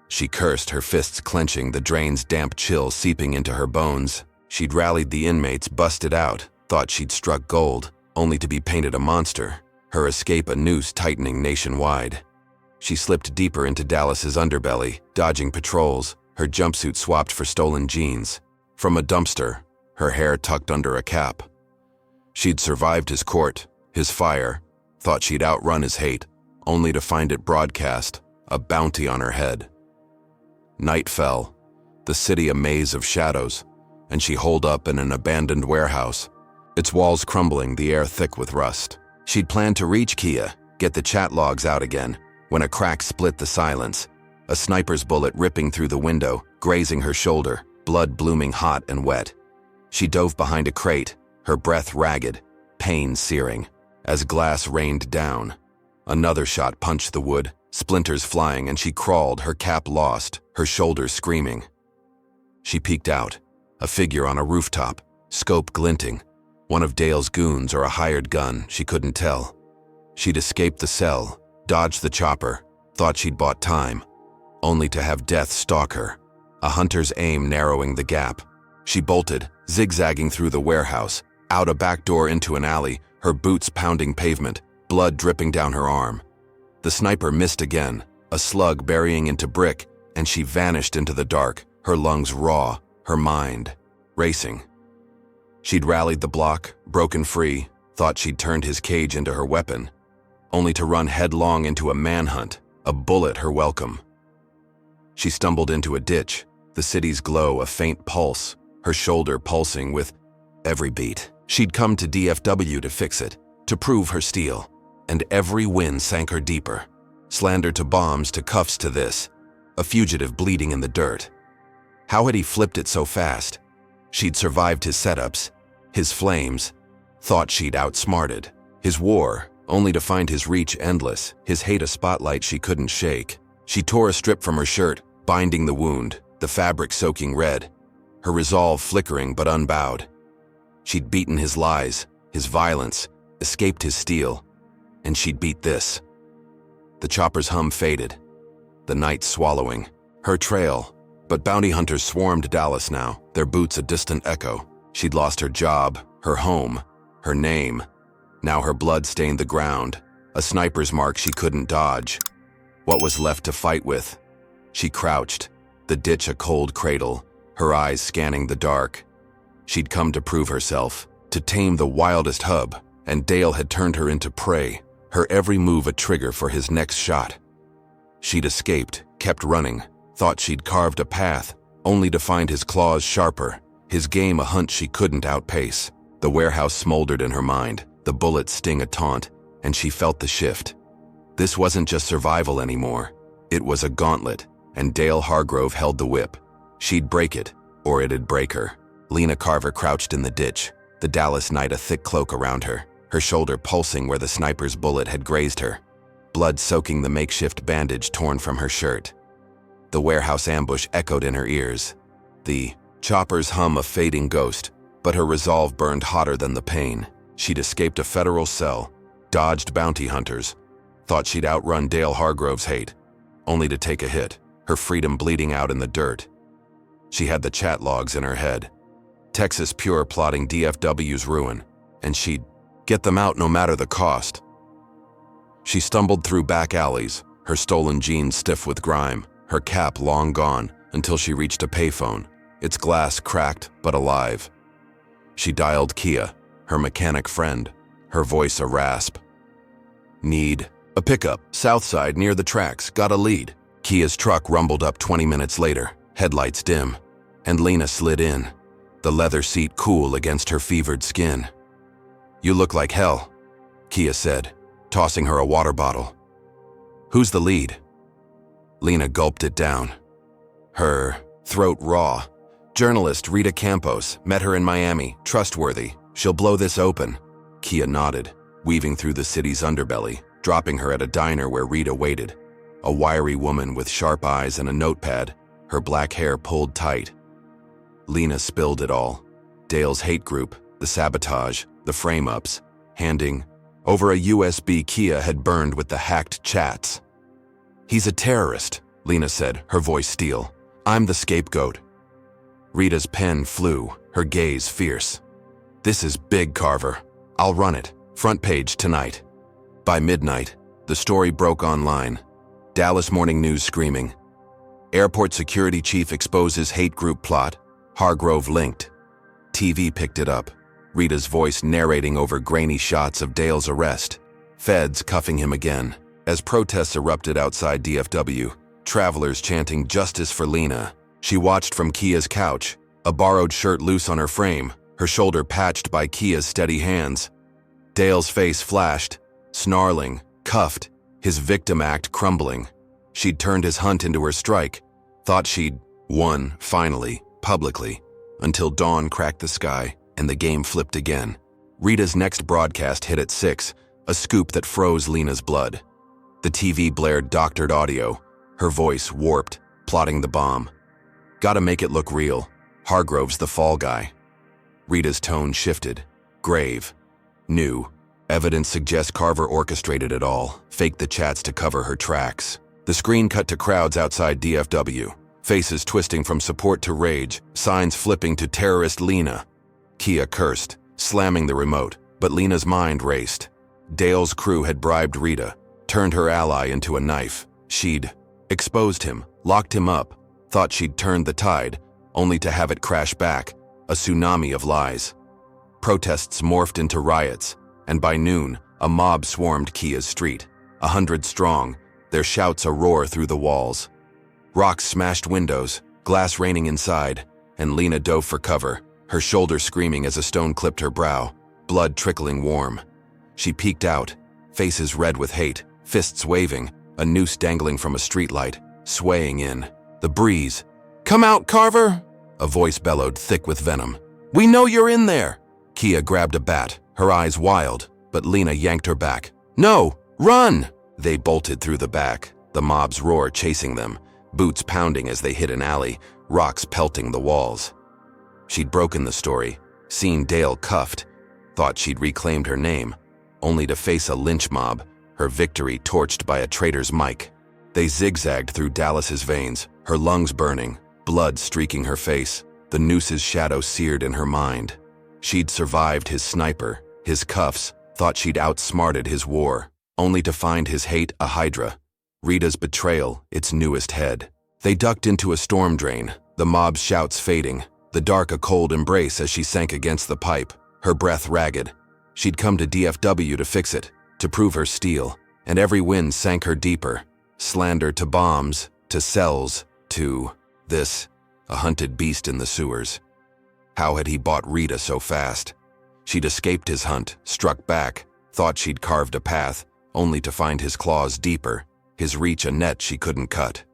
She cursed, her fists clenching, the drain's damp chill seeping into her bones. She'd rallied the inmates, busted out, thought she'd struck gold, only to be painted a monster, her escape a noose tightening nationwide. She slipped deeper into Dallas's underbelly, dodging patrols, her jumpsuit swapped for stolen jeans. From a dumpster, her hair tucked under a cap. She'd survived his court, his fire, thought she'd outrun his hate, only to find it broadcast, a bounty on her head. Night fell, the city a maze of shadows, and she holed up in an abandoned warehouse, its walls crumbling, the air thick with rust. She'd planned to reach Kia, get the chat logs out again, when a crack split the silence, a sniper's bullet ripping through the window, grazing her shoulder, blood blooming hot and wet. She dove behind a crate, her breath ragged, pain searing, as glass rained down. Another shot punched the wood, splinters flying, and she crawled, her cap lost, her shoulders screaming. She peeked out, a figure on a rooftop, scope glinting. One of Dale's goons or a hired gun, she couldn't tell. She'd escaped the cell, dodged the chopper, thought she'd bought time, only to have death stalk her, a hunter's aim narrowing the gap. She bolted, zigzagging through the warehouse, out a back door into an alley, her boots pounding pavement, blood dripping down her arm. The sniper missed again, a slug burying into brick, and she vanished into the dark, her lungs raw, her mind racing. She'd rallied the block, broken free, thought she'd turned his cage into her weapon, only to run headlong into a manhunt, a bullet her welcome. She stumbled into a ditch, the city's glow a faint pulse, her shoulder pulsing with every beat. She'd come to DFW to fix it, to prove her steel, and every win sank her deeper. Slander to bombs to cuffs to this, a fugitive bleeding in the dirt. How had he flipped it so fast? She'd survived his setups, his flames, thought she'd outsmarted. His war, only to find his reach endless, his hate a spotlight she couldn't shake. She tore a strip from her shirt, binding the wound, the fabric soaking red, her resolve flickering but unbowed. She'd beaten his lies, his violence, escaped his steel, and she'd beat this, The chopper's hum faded, the night swallowing her trail. But bounty hunters swarmed Dallas now, their boots a distant echo. She'd lost her job, her home, her name. Now her blood stained the ground, a sniper's mark she couldn't dodge. What was left to fight with? She crouched, the ditch a cold cradle, her eyes scanning the dark. She'd come to prove herself, to tame the wildest hub, and Dale had turned her into prey, her every move a trigger for his next shot. She'd escaped, kept running, thought she'd carved a path, only to find his claws sharper, his game a hunt she couldn't outpace. The warehouse smoldered in her mind, the bullets sting a taunt, and she felt the shift. This wasn't just survival anymore. It was a gauntlet, and Dale Hargrove held the whip. She'd break it, or it'd break her. Lena Carver crouched in the ditch, the Dallas night a thick cloak around her, her shoulder pulsing where the sniper's bullet had grazed her, blood soaking the makeshift bandage torn from her shirt. The warehouse ambush echoed in her ears, the chopper's hum a fading ghost, but her resolve burned hotter than the pain. She'd escaped a federal cell, dodged bounty hunters, thought she'd outrun Dale Hargrove's hate, only to take a hit, her freedom bleeding out in the dirt. She had the chat logs in her head, Texas Pure plotting DFW's ruin, and she'd get them out no matter the cost. She stumbled through back alleys, her stolen jeans stiff with grime, her cap long gone, until she reached a payphone, its glass cracked but alive. She dialed Kia, her mechanic friend, her voice a rasp. Need a pickup, south side near the tracks, got a lead. Kia's truck rumbled up 20 minutes later, headlights dim, and Lena slid in, the leather seat cool against her fevered skin. You look like hell, Kia said, tossing her a water bottle. Who's the lead? Lena gulped it down, her throat raw. Journalist Rita Campos, met her in Miami, trustworthy. She'll blow this open. Kia nodded, weaving through the city's underbelly, dropping her at a diner where Rita waited. A wiry woman with sharp eyes and a notepad, her black hair pulled tight. Lena spilled it all. Dale's hate group, the sabotage, the frame-ups, handing over a USB Kia had burned with the hacked chats. He's a terrorist, Lena said, her voice steel. I'm the scapegoat. Rita's pen flew, her gaze fierce. This is big, Carver. I'll run it. Front page tonight. By midnight, the story broke online. Dallas Morning News screaming. Airport security chief exposes hate group plot. Hargrove linked. TV picked it up. Rita's voice narrating over grainy shots of Dale's arrest. Feds cuffing him again. As protests erupted outside DFW, travelers chanting justice for Lena. She watched from Kia's couch, a borrowed shirt loose on her frame, her shoulder patched by Kia's steady hands. Dale's face flashed, snarling, cuffed, his victim act crumbling. She'd turned his hunt into her strike, thought she'd won, finally, publicly, until dawn cracked the sky and the game flipped again. Rita's next broadcast hit at 6, a scoop that froze Lena's blood. The TV blared doctored audio, her voice warped, plotting the bomb. Gotta make it look real. Hargrove's the fall guy. Rita's tone shifted, grave, new. Evidence suggests Carver orchestrated it all, faked the chats to cover her tracks. The screen cut to crowds outside DFW, faces twisting from support to rage, signs flipping to terrorist Lena. Kia cursed, slamming the remote, but Lena's mind raced. Dale's crew had bribed Rita, turned her ally into a knife. She'd exposed him, locked him up, thought she'd turned the tide, only to have it crash back, a tsunami of lies. Protests morphed into riots, and by noon, a mob swarmed Kia's street, 100 strong, their shouts a roar through the walls. Rocks smashed windows, glass raining inside, and Lena dove for cover, her shoulder screaming as a stone clipped her brow, blood trickling warm. She peeked out, faces red with hate, fists waving, a noose dangling from a streetlight, swaying in the breeze. "Come out, Carver!" A voice bellowed, thick with venom. "We know you're in there!" Kia grabbed a bat, her eyes wild, but Lena yanked her back. "No! Run!" They bolted through the back, the mob's roar chasing them, boots pounding as they hit an alley, rocks pelting the walls. She'd broken the story, seen Dale cuffed, thought she'd reclaimed her name, only to face a lynch mob, her victory torched by a traitor's mic. They zigzagged through Dallas's veins, her lungs burning, blood streaking her face, the noose's shadow seared in her mind. She'd survived his sniper, his cuffs, thought she'd outsmarted his war, only to find his hate a hydra. Rita's betrayal, its newest head. They ducked into a storm drain, the mob's shouts fading, the dark a cold embrace as she sank against the pipe, her breath ragged. She'd come to DFW to fix it, to prove her steel, and every wind sank her deeper. Slander to bombs, to cells, to this, a hunted beast in the sewers. How had he bought Rita so fast? She'd escaped his hunt, struck back, thought she'd carved a path, only to find his claws deeper, his reach a net she couldn't cut.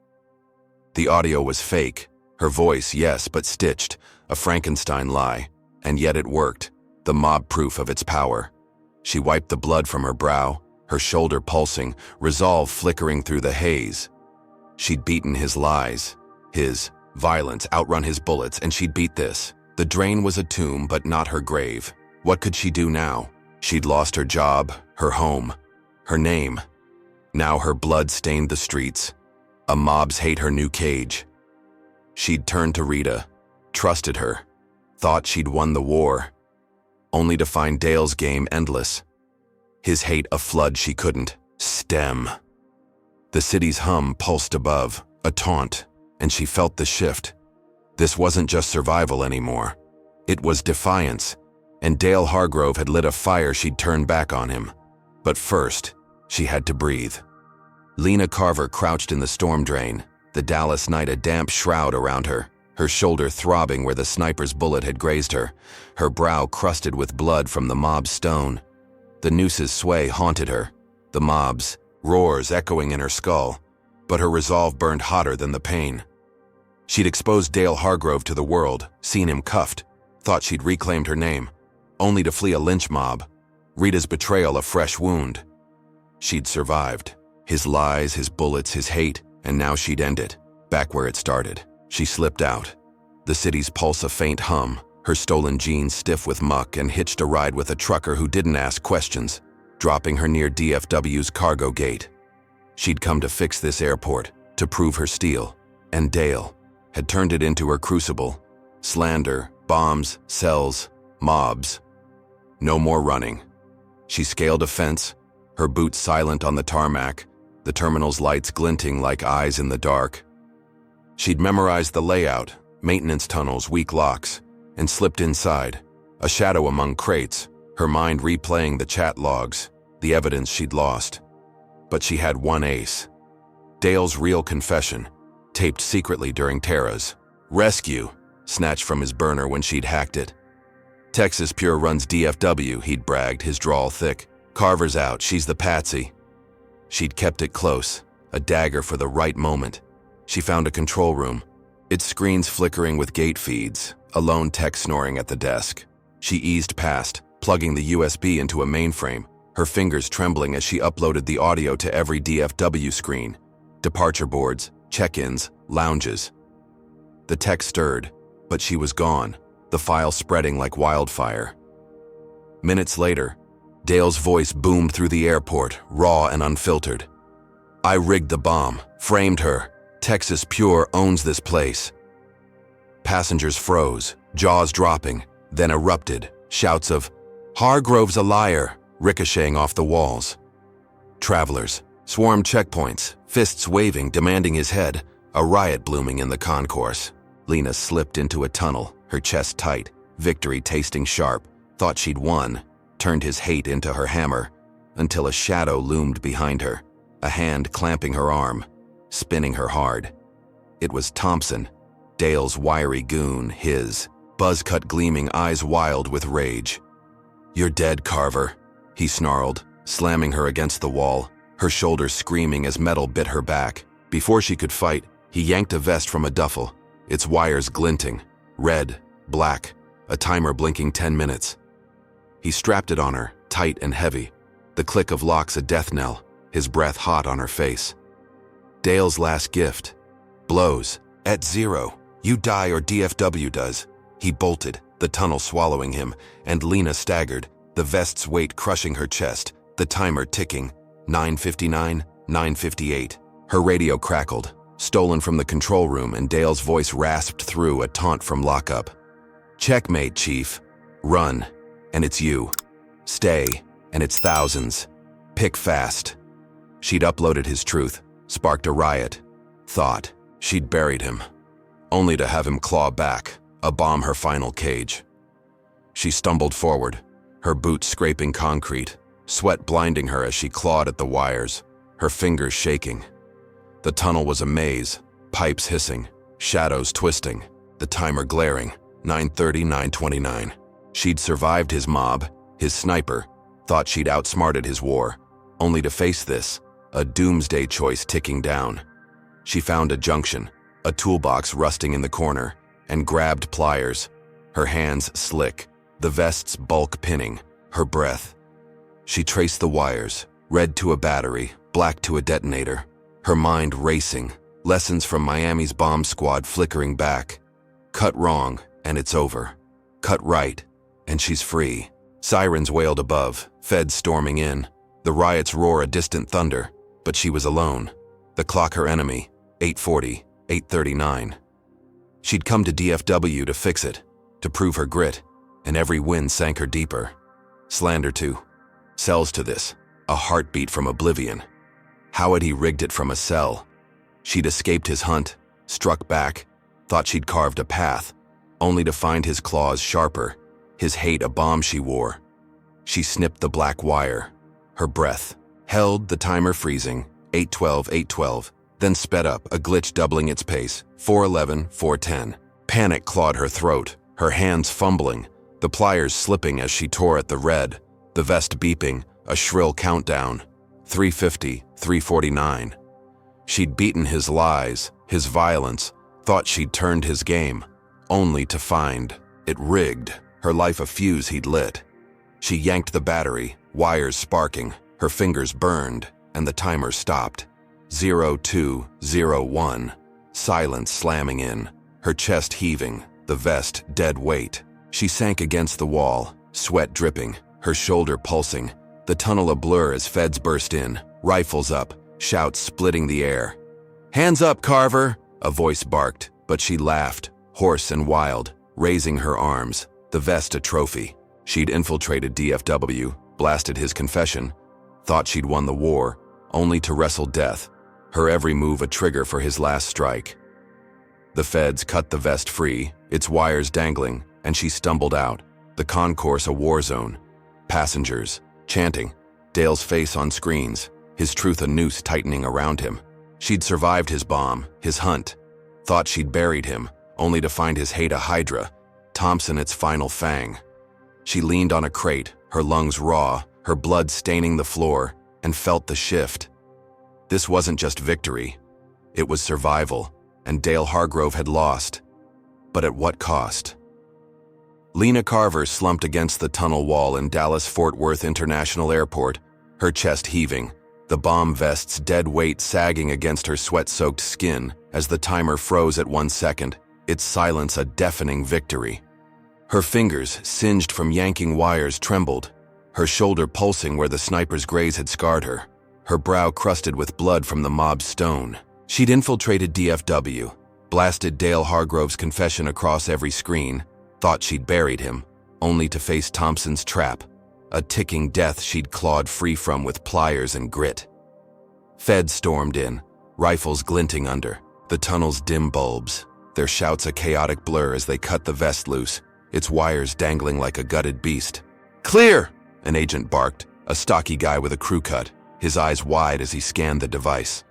The audio was fake, her voice, yes, but stitched, a Frankenstein lie, and yet it worked, the mob proof of its power. She wiped the blood from her brow, her shoulder pulsing, resolve flickering through the haze. She'd beaten his lies, his violence outrun his bullets, and she'd beat this. The drain was a tomb, but not her grave. What could she do now? She'd lost her job, her home, her name. Now her blood stained the streets. A mob's hate her new cage. She'd turned to Rita, trusted her, thought she'd won the war, only to find Dale's game endless. His hate a flood she couldn't stem. The city's hum pulsed above, a taunt, and she felt the shift. This wasn't just survival anymore. It was defiance, and Dale Hargrove had lit a fire she'd turn back on him. But first, she had to breathe. Lena Carver crouched in the storm drain, the Dallas night a damp shroud around her, her shoulder throbbing where the sniper's bullet had grazed her, her brow crusted with blood from the mob's stone. The noose's sway haunted her, the mob's roars echoing in her skull, but her resolve burned hotter than the pain. She'd exposed Dale Hargrove to the world, seen him cuffed, thought she'd reclaimed her name, only to flee a lynch mob, Rita's betrayal a fresh wound. She'd survived, his lies, his bullets, his hate, and now she'd end it, back where it started. She slipped out, the city's pulse a faint hum, her stolen jeans stiff with muck, and hitched a ride with a trucker who didn't ask questions, dropping her near DFW's cargo gate. She'd come to fix this airport, to prove her steel, and Dale had turned it into her crucible. Slander, bombs, cells, mobs. No more running. She scaled a fence, her boots silent on the tarmac, the terminal's lights glinting like eyes in the dark. She'd memorized the layout, maintenance tunnels, weak locks, and slipped inside, a shadow among crates, her mind replaying the chat logs, the evidence she'd lost. But she had one ace. Dale's real confession, taped secretly during Tara's rescue, snatched from his burner when she'd hacked it. Texas Pure runs DFW, he'd bragged, his drawl thick. Carver's out, she's the patsy. She'd kept it close, a dagger for the right moment. She found a control room, its screens flickering with gate feeds, a lone tech snoring at the desk. She eased past, plugging the USB into a mainframe, her fingers trembling as she uploaded the audio to every DFW screen. Departure boards, check-ins, lounges. The tech stirred, but she was gone, the file spreading like wildfire. Minutes later, Dale's voice boomed through the airport, raw and unfiltered. I rigged the bomb, framed her. Texas Pure owns this place. Passengers froze, jaws dropping, then erupted, shouts of, Hargrove's a liar, ricocheting off the walls. Travelers swarmed checkpoints, fists waving, demanding his head, a riot blooming in the concourse. Lena slipped into a tunnel, her chest tight, victory tasting sharp, thought she'd won, turned his hate into her hammer, until a shadow loomed behind her, a hand clamping her arm, spinning her hard. It was Thompson, Dale's wiry goon, his buzz-cut gleaming eyes wild with rage. You're dead, Carver, he snarled, slamming her against the wall, her shoulders screaming as metal bit her back. Before she could fight, he yanked a vest from a duffel, its wires glinting, red, black, a timer blinking 10 minutes. He strapped it on her, tight and heavy, the click of locks a death knell, his breath hot on her face. Dale's last gift. Blows. At 0. You die or DFW does. He bolted, the tunnel swallowing him, and Lena staggered, the vest's weight crushing her chest, the timer ticking. 9:59, 9:58. Her radio crackled, stolen from the control room, and Dale's voice rasped through a taunt from lockup. "Checkmate, Chief. Run, and it's you. Stay, and it's thousands. Pick fast." She'd uploaded his truth, sparked a riot, thought she'd buried him, only to have him claw back, bomb her final cage. She stumbled forward, her boots scraping concrete, sweat blinding her as she clawed at the wires, her fingers shaking. The tunnel was a maze, pipes hissing, shadows twisting, the timer glaring, 9:30, 9:29. She'd survived his mob, his sniper, thought she'd outsmarted his war, only to face this, a doomsday choice ticking down. She found a junction, a toolbox rusting in the corner, and grabbed pliers, her hands slick, the vest's bulk pinning, her breath. She traced the wires, red to a battery, black to a detonator, her mind racing, lessons from Miami's bomb squad flickering back. Cut wrong, and it's over. Cut right, and she's free. Sirens wailed above, feds storming in. The riots roar a distant thunder, but she was alone. The clock her enemy, 8:40, 8:39. She'd come to DFW to fix it, to prove her grit, and every win sank her deeper. Slander too. Cells to this, a heartbeat from oblivion. How had he rigged it from a cell? She'd escaped his hunt, struck back, thought she'd carved a path, only to find his claws sharper, his hate a bomb she wore. She snipped the black wire, her breath, held the timer freezing, 8:12, 8:12, then sped up, a glitch doubling its pace, 4:11, 4:10. Panic clawed her throat, her hands fumbling, the pliers slipping as she tore at the red, the vest beeping, a shrill countdown, 3:50, 3:49. She'd beaten his lies, his violence, thought she'd turned his game, only to find it rigged, her life a fuse he'd lit. She yanked the battery, wires sparking, her fingers burned, and the timer stopped. 02:01. Silence slamming in, her chest heaving, the vest dead weight. She sank against the wall, sweat dripping, her shoulder pulsing, the tunnel a blur as feds burst in, rifles up, shouts splitting the air. "Hands up, Carver!" a voice barked, but she laughed, hoarse and wild, raising her arms, the vest a trophy. She'd infiltrated DFW, blasted his confession, thought she'd won the war, only to wrestle death, her every move a trigger for his last strike. The feds cut the vest free, its wires dangling, and she stumbled out, the concourse a war zone. Passengers, chanting, Dale's face on screens, his truth a noose tightening around him. She'd survived his bomb, his hunt, thought she'd buried him, only to find his hate a hydra, Thompson its final fang. She leaned on a crate, her lungs raw, her blood staining the floor, and felt the shift. This wasn't just victory, it was survival, and Dale Hargrove had lost. But at what cost? Lena Carver slumped against the tunnel wall in Dallas-Fort Worth International Airport, her chest heaving, the bomb vest's dead weight sagging against her sweat-soaked skin as the timer froze at 1 second, its silence a deafening victory. Her fingers, singed from yanking wires, trembled, her shoulder pulsing where the sniper's graze had scarred her, her brow crusted with blood from the mob's stone. She'd infiltrated DFW, blasted Dale Hargrove's confession across every screen, thought she'd buried him, only to face Thompson's trap, a ticking death she'd clawed free from with pliers and grit. Feds stormed in, rifles glinting under, the tunnel's dim bulbs, their shouts a chaotic blur as they cut the vest loose, its wires dangling like a gutted beast. "Clear!" an agent barked, a stocky guy with a crew cut, his eyes wide as he scanned the device.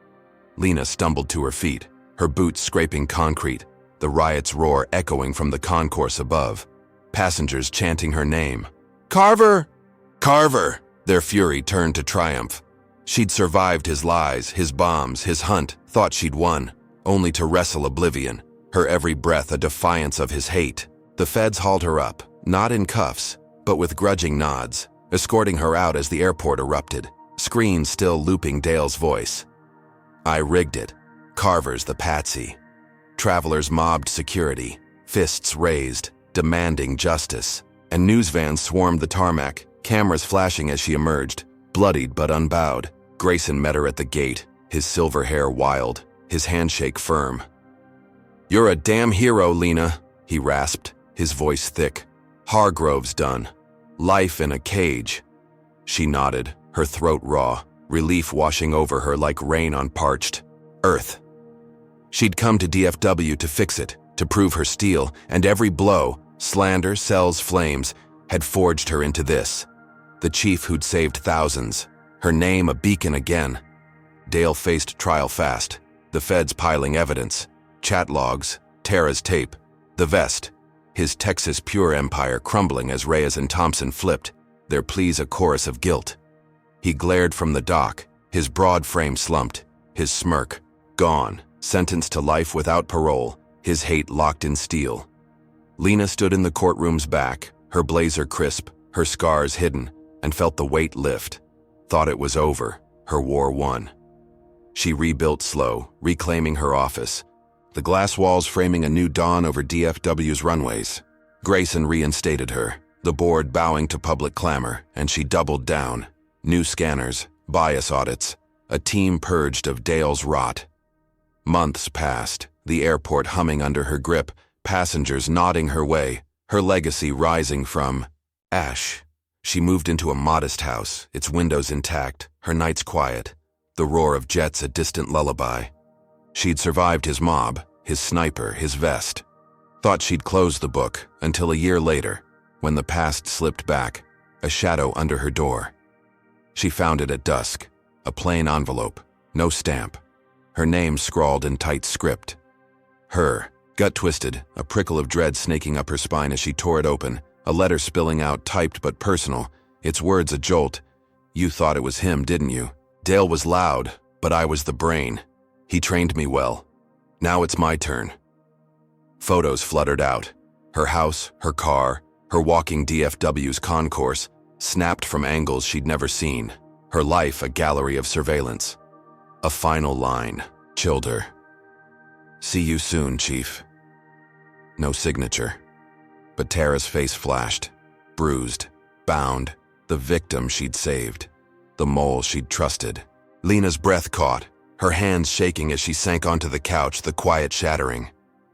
Lena stumbled to her feet, her boots scraping concrete, the riot's roar echoing from the concourse above, passengers chanting her name. "Carver! Carver!" Their fury turned to triumph. She'd survived his lies, his bombs, his hunt, thought she'd won, only to wrestle oblivion, her every breath a defiance of his hate. The feds hauled her up, not in cuffs, but with grudging nods, escorting her out as the airport erupted, screens still looping Dale's voice. "I rigged it. Carver's the patsy." Travelers mobbed security, fists raised, demanding justice, and news vans swarmed the tarmac, cameras flashing as she emerged, bloodied but unbowed. Grayson met her at the gate, his silver hair wild, his handshake firm. "You're a damn hero, Lena," he rasped, his voice thick. "Hargrove's done. Life in a cage." She nodded, her throat raw, relief washing over her like rain on parched earth. She'd come to DFW to fix it, to prove her steel, and every blow, slander, cells, flames, had forged her into this. The chief who'd saved thousands, her name a beacon again. Dale faced trial fast, the feds piling evidence, chat logs, Tara's tape, the vest, his Texas pure empire crumbling as Reyes and Thompson flipped, their pleas a chorus of guilt. He glared from the dock, his broad frame slumped, his smirk gone, sentenced to life without parole, his hate locked in steel. Lena stood in the courtroom's back, her blazer crisp, her scars hidden, and felt the weight lift. Thought it was over, her war won. She rebuilt slow, reclaiming her office, the glass walls framing a new dawn over DFW's runways. Grayson reinstated her, the board bowing to public clamor, and she doubled down. New scanners, bias audits, a team purged of Dale's rot. Months passed, the airport humming under her grip, passengers nodding her way, her legacy rising from ash. She moved into a modest house, its windows intact, her nights quiet, the roar of jets a distant lullaby. She'd survived his mob, his sniper, his vest. Thought she'd close the book until a year later, when the past slipped back, a shadow under her door. She found it at dusk, a plain envelope, no stamp. Her name scrawled in tight script. Her, gut twisted, a prickle of dread snaking up her spine as she tore it open, a letter spilling out, typed but personal, its words a jolt. "You thought it was him, didn't you? Dale was loud, but I was the brain. He trained me well. Now it's my turn." Photos fluttered out. Her house, her car, her walking DFW's concourse, snapped from angles she'd never seen. Her life a gallery of surveillance. A final line chilled her. "See you soon, Chief." No signature. But Tara's face flashed, bruised, bound, the victim she'd saved, the mole she'd trusted. Lena's breath caught, her hands shaking as she sank onto the couch, the quiet shattering.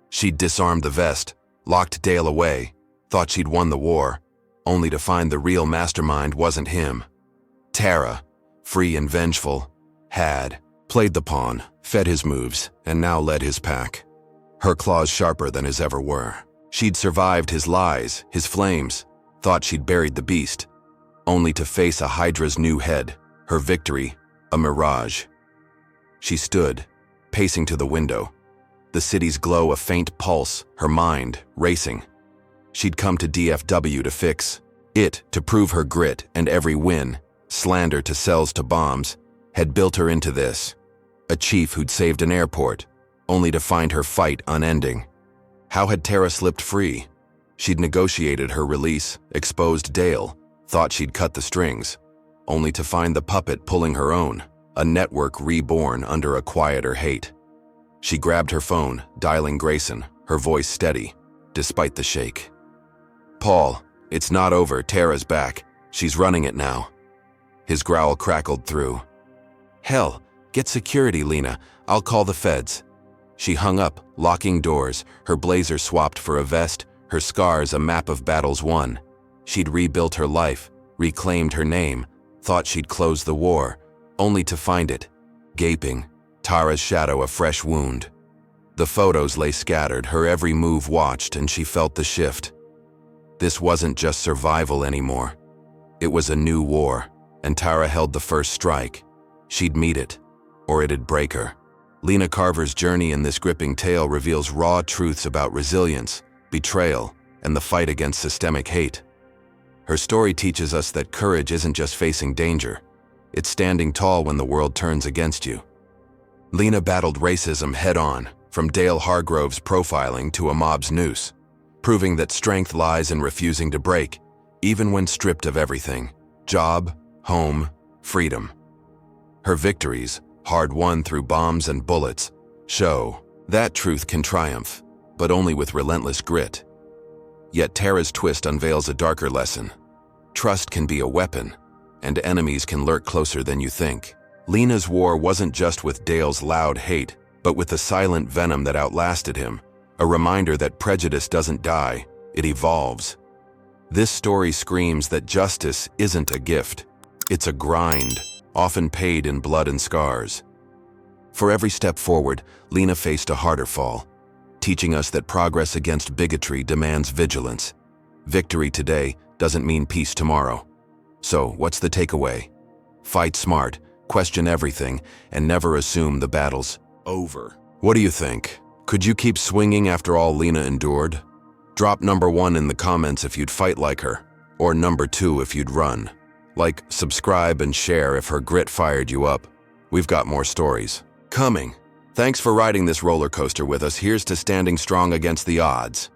She'd disarmed the vest, locked Dale away, thought she'd won the war, only to find the real mastermind wasn't him. Tara, free and vengeful, had played the pawn, fed his moves, and now led his pack. Her claws sharper than his ever were. She'd survived his lies, his flames, thought she'd buried the beast, only to face a Hydra's new head, her victory, a mirage. She stood, pacing to the window, the city's glow a faint pulse, her mind racing. She'd come to DFW to fix it, to prove her grit, and every win, slander to cells to bombs, had built her into this. A chief who'd saved an airport, only to find her fight unending. How had Tara slipped free? She'd negotiated her release, exposed Dale, thought she'd cut the strings, only to find the puppet pulling her own, a network reborn under a quieter hate. She grabbed her phone, dialing Grayson, her voice steady, despite the shake. "Paul, it's not over, Tara's back. She's running it now." His growl crackled through. "Hell, get security, Lena. I'll call the feds." She hung up, locking doors, her blazer swapped for a vest, her scars a map of battles won. She'd rebuilt her life, reclaimed her name, thought she'd close the war, only to find it gaping, Tara's shadow a fresh wound. The photos lay scattered, her every move watched, and she felt the shift. This wasn't just survival anymore. It was a new war, and Tara held the first strike. She'd meet it, or it'd break her. Lena Carver's journey in this gripping tale reveals raw truths about resilience, betrayal, and the fight against systemic hate. Her story teaches us that courage isn't just facing danger. It's standing tall when the world turns against you. Lena battled racism head-on, from Dale Hargrove's profiling to a mob's noose, proving that strength lies in refusing to break, even when stripped of everything: job, home, freedom. Her victories, hard-won through bombs and bullets, show that truth can triumph, but only with relentless grit. Yet Tara's twist unveils a darker lesson. Trust can be a weapon, and enemies can lurk closer than you think. Lena's war wasn't just with Dale's loud hate, but with the silent venom that outlasted him, a reminder that prejudice doesn't die, it evolves. This story screams that justice isn't a gift. It's a grind, often paid in blood and scars. For every step forward, Lena faced a harder fall, teaching us that progress against bigotry demands vigilance. Victory today doesn't mean peace tomorrow. So, what's the takeaway? Fight smart, question everything, and never assume the battle's over. What do you think? Could you keep swinging after all Lena endured? Drop number 1 in the comments if you'd fight like her, or number 2 if you'd run. Like, subscribe, and share if her grit fired you up. We've got more stories coming. Thanks for riding this roller coaster with us. Here's to standing strong against the odds.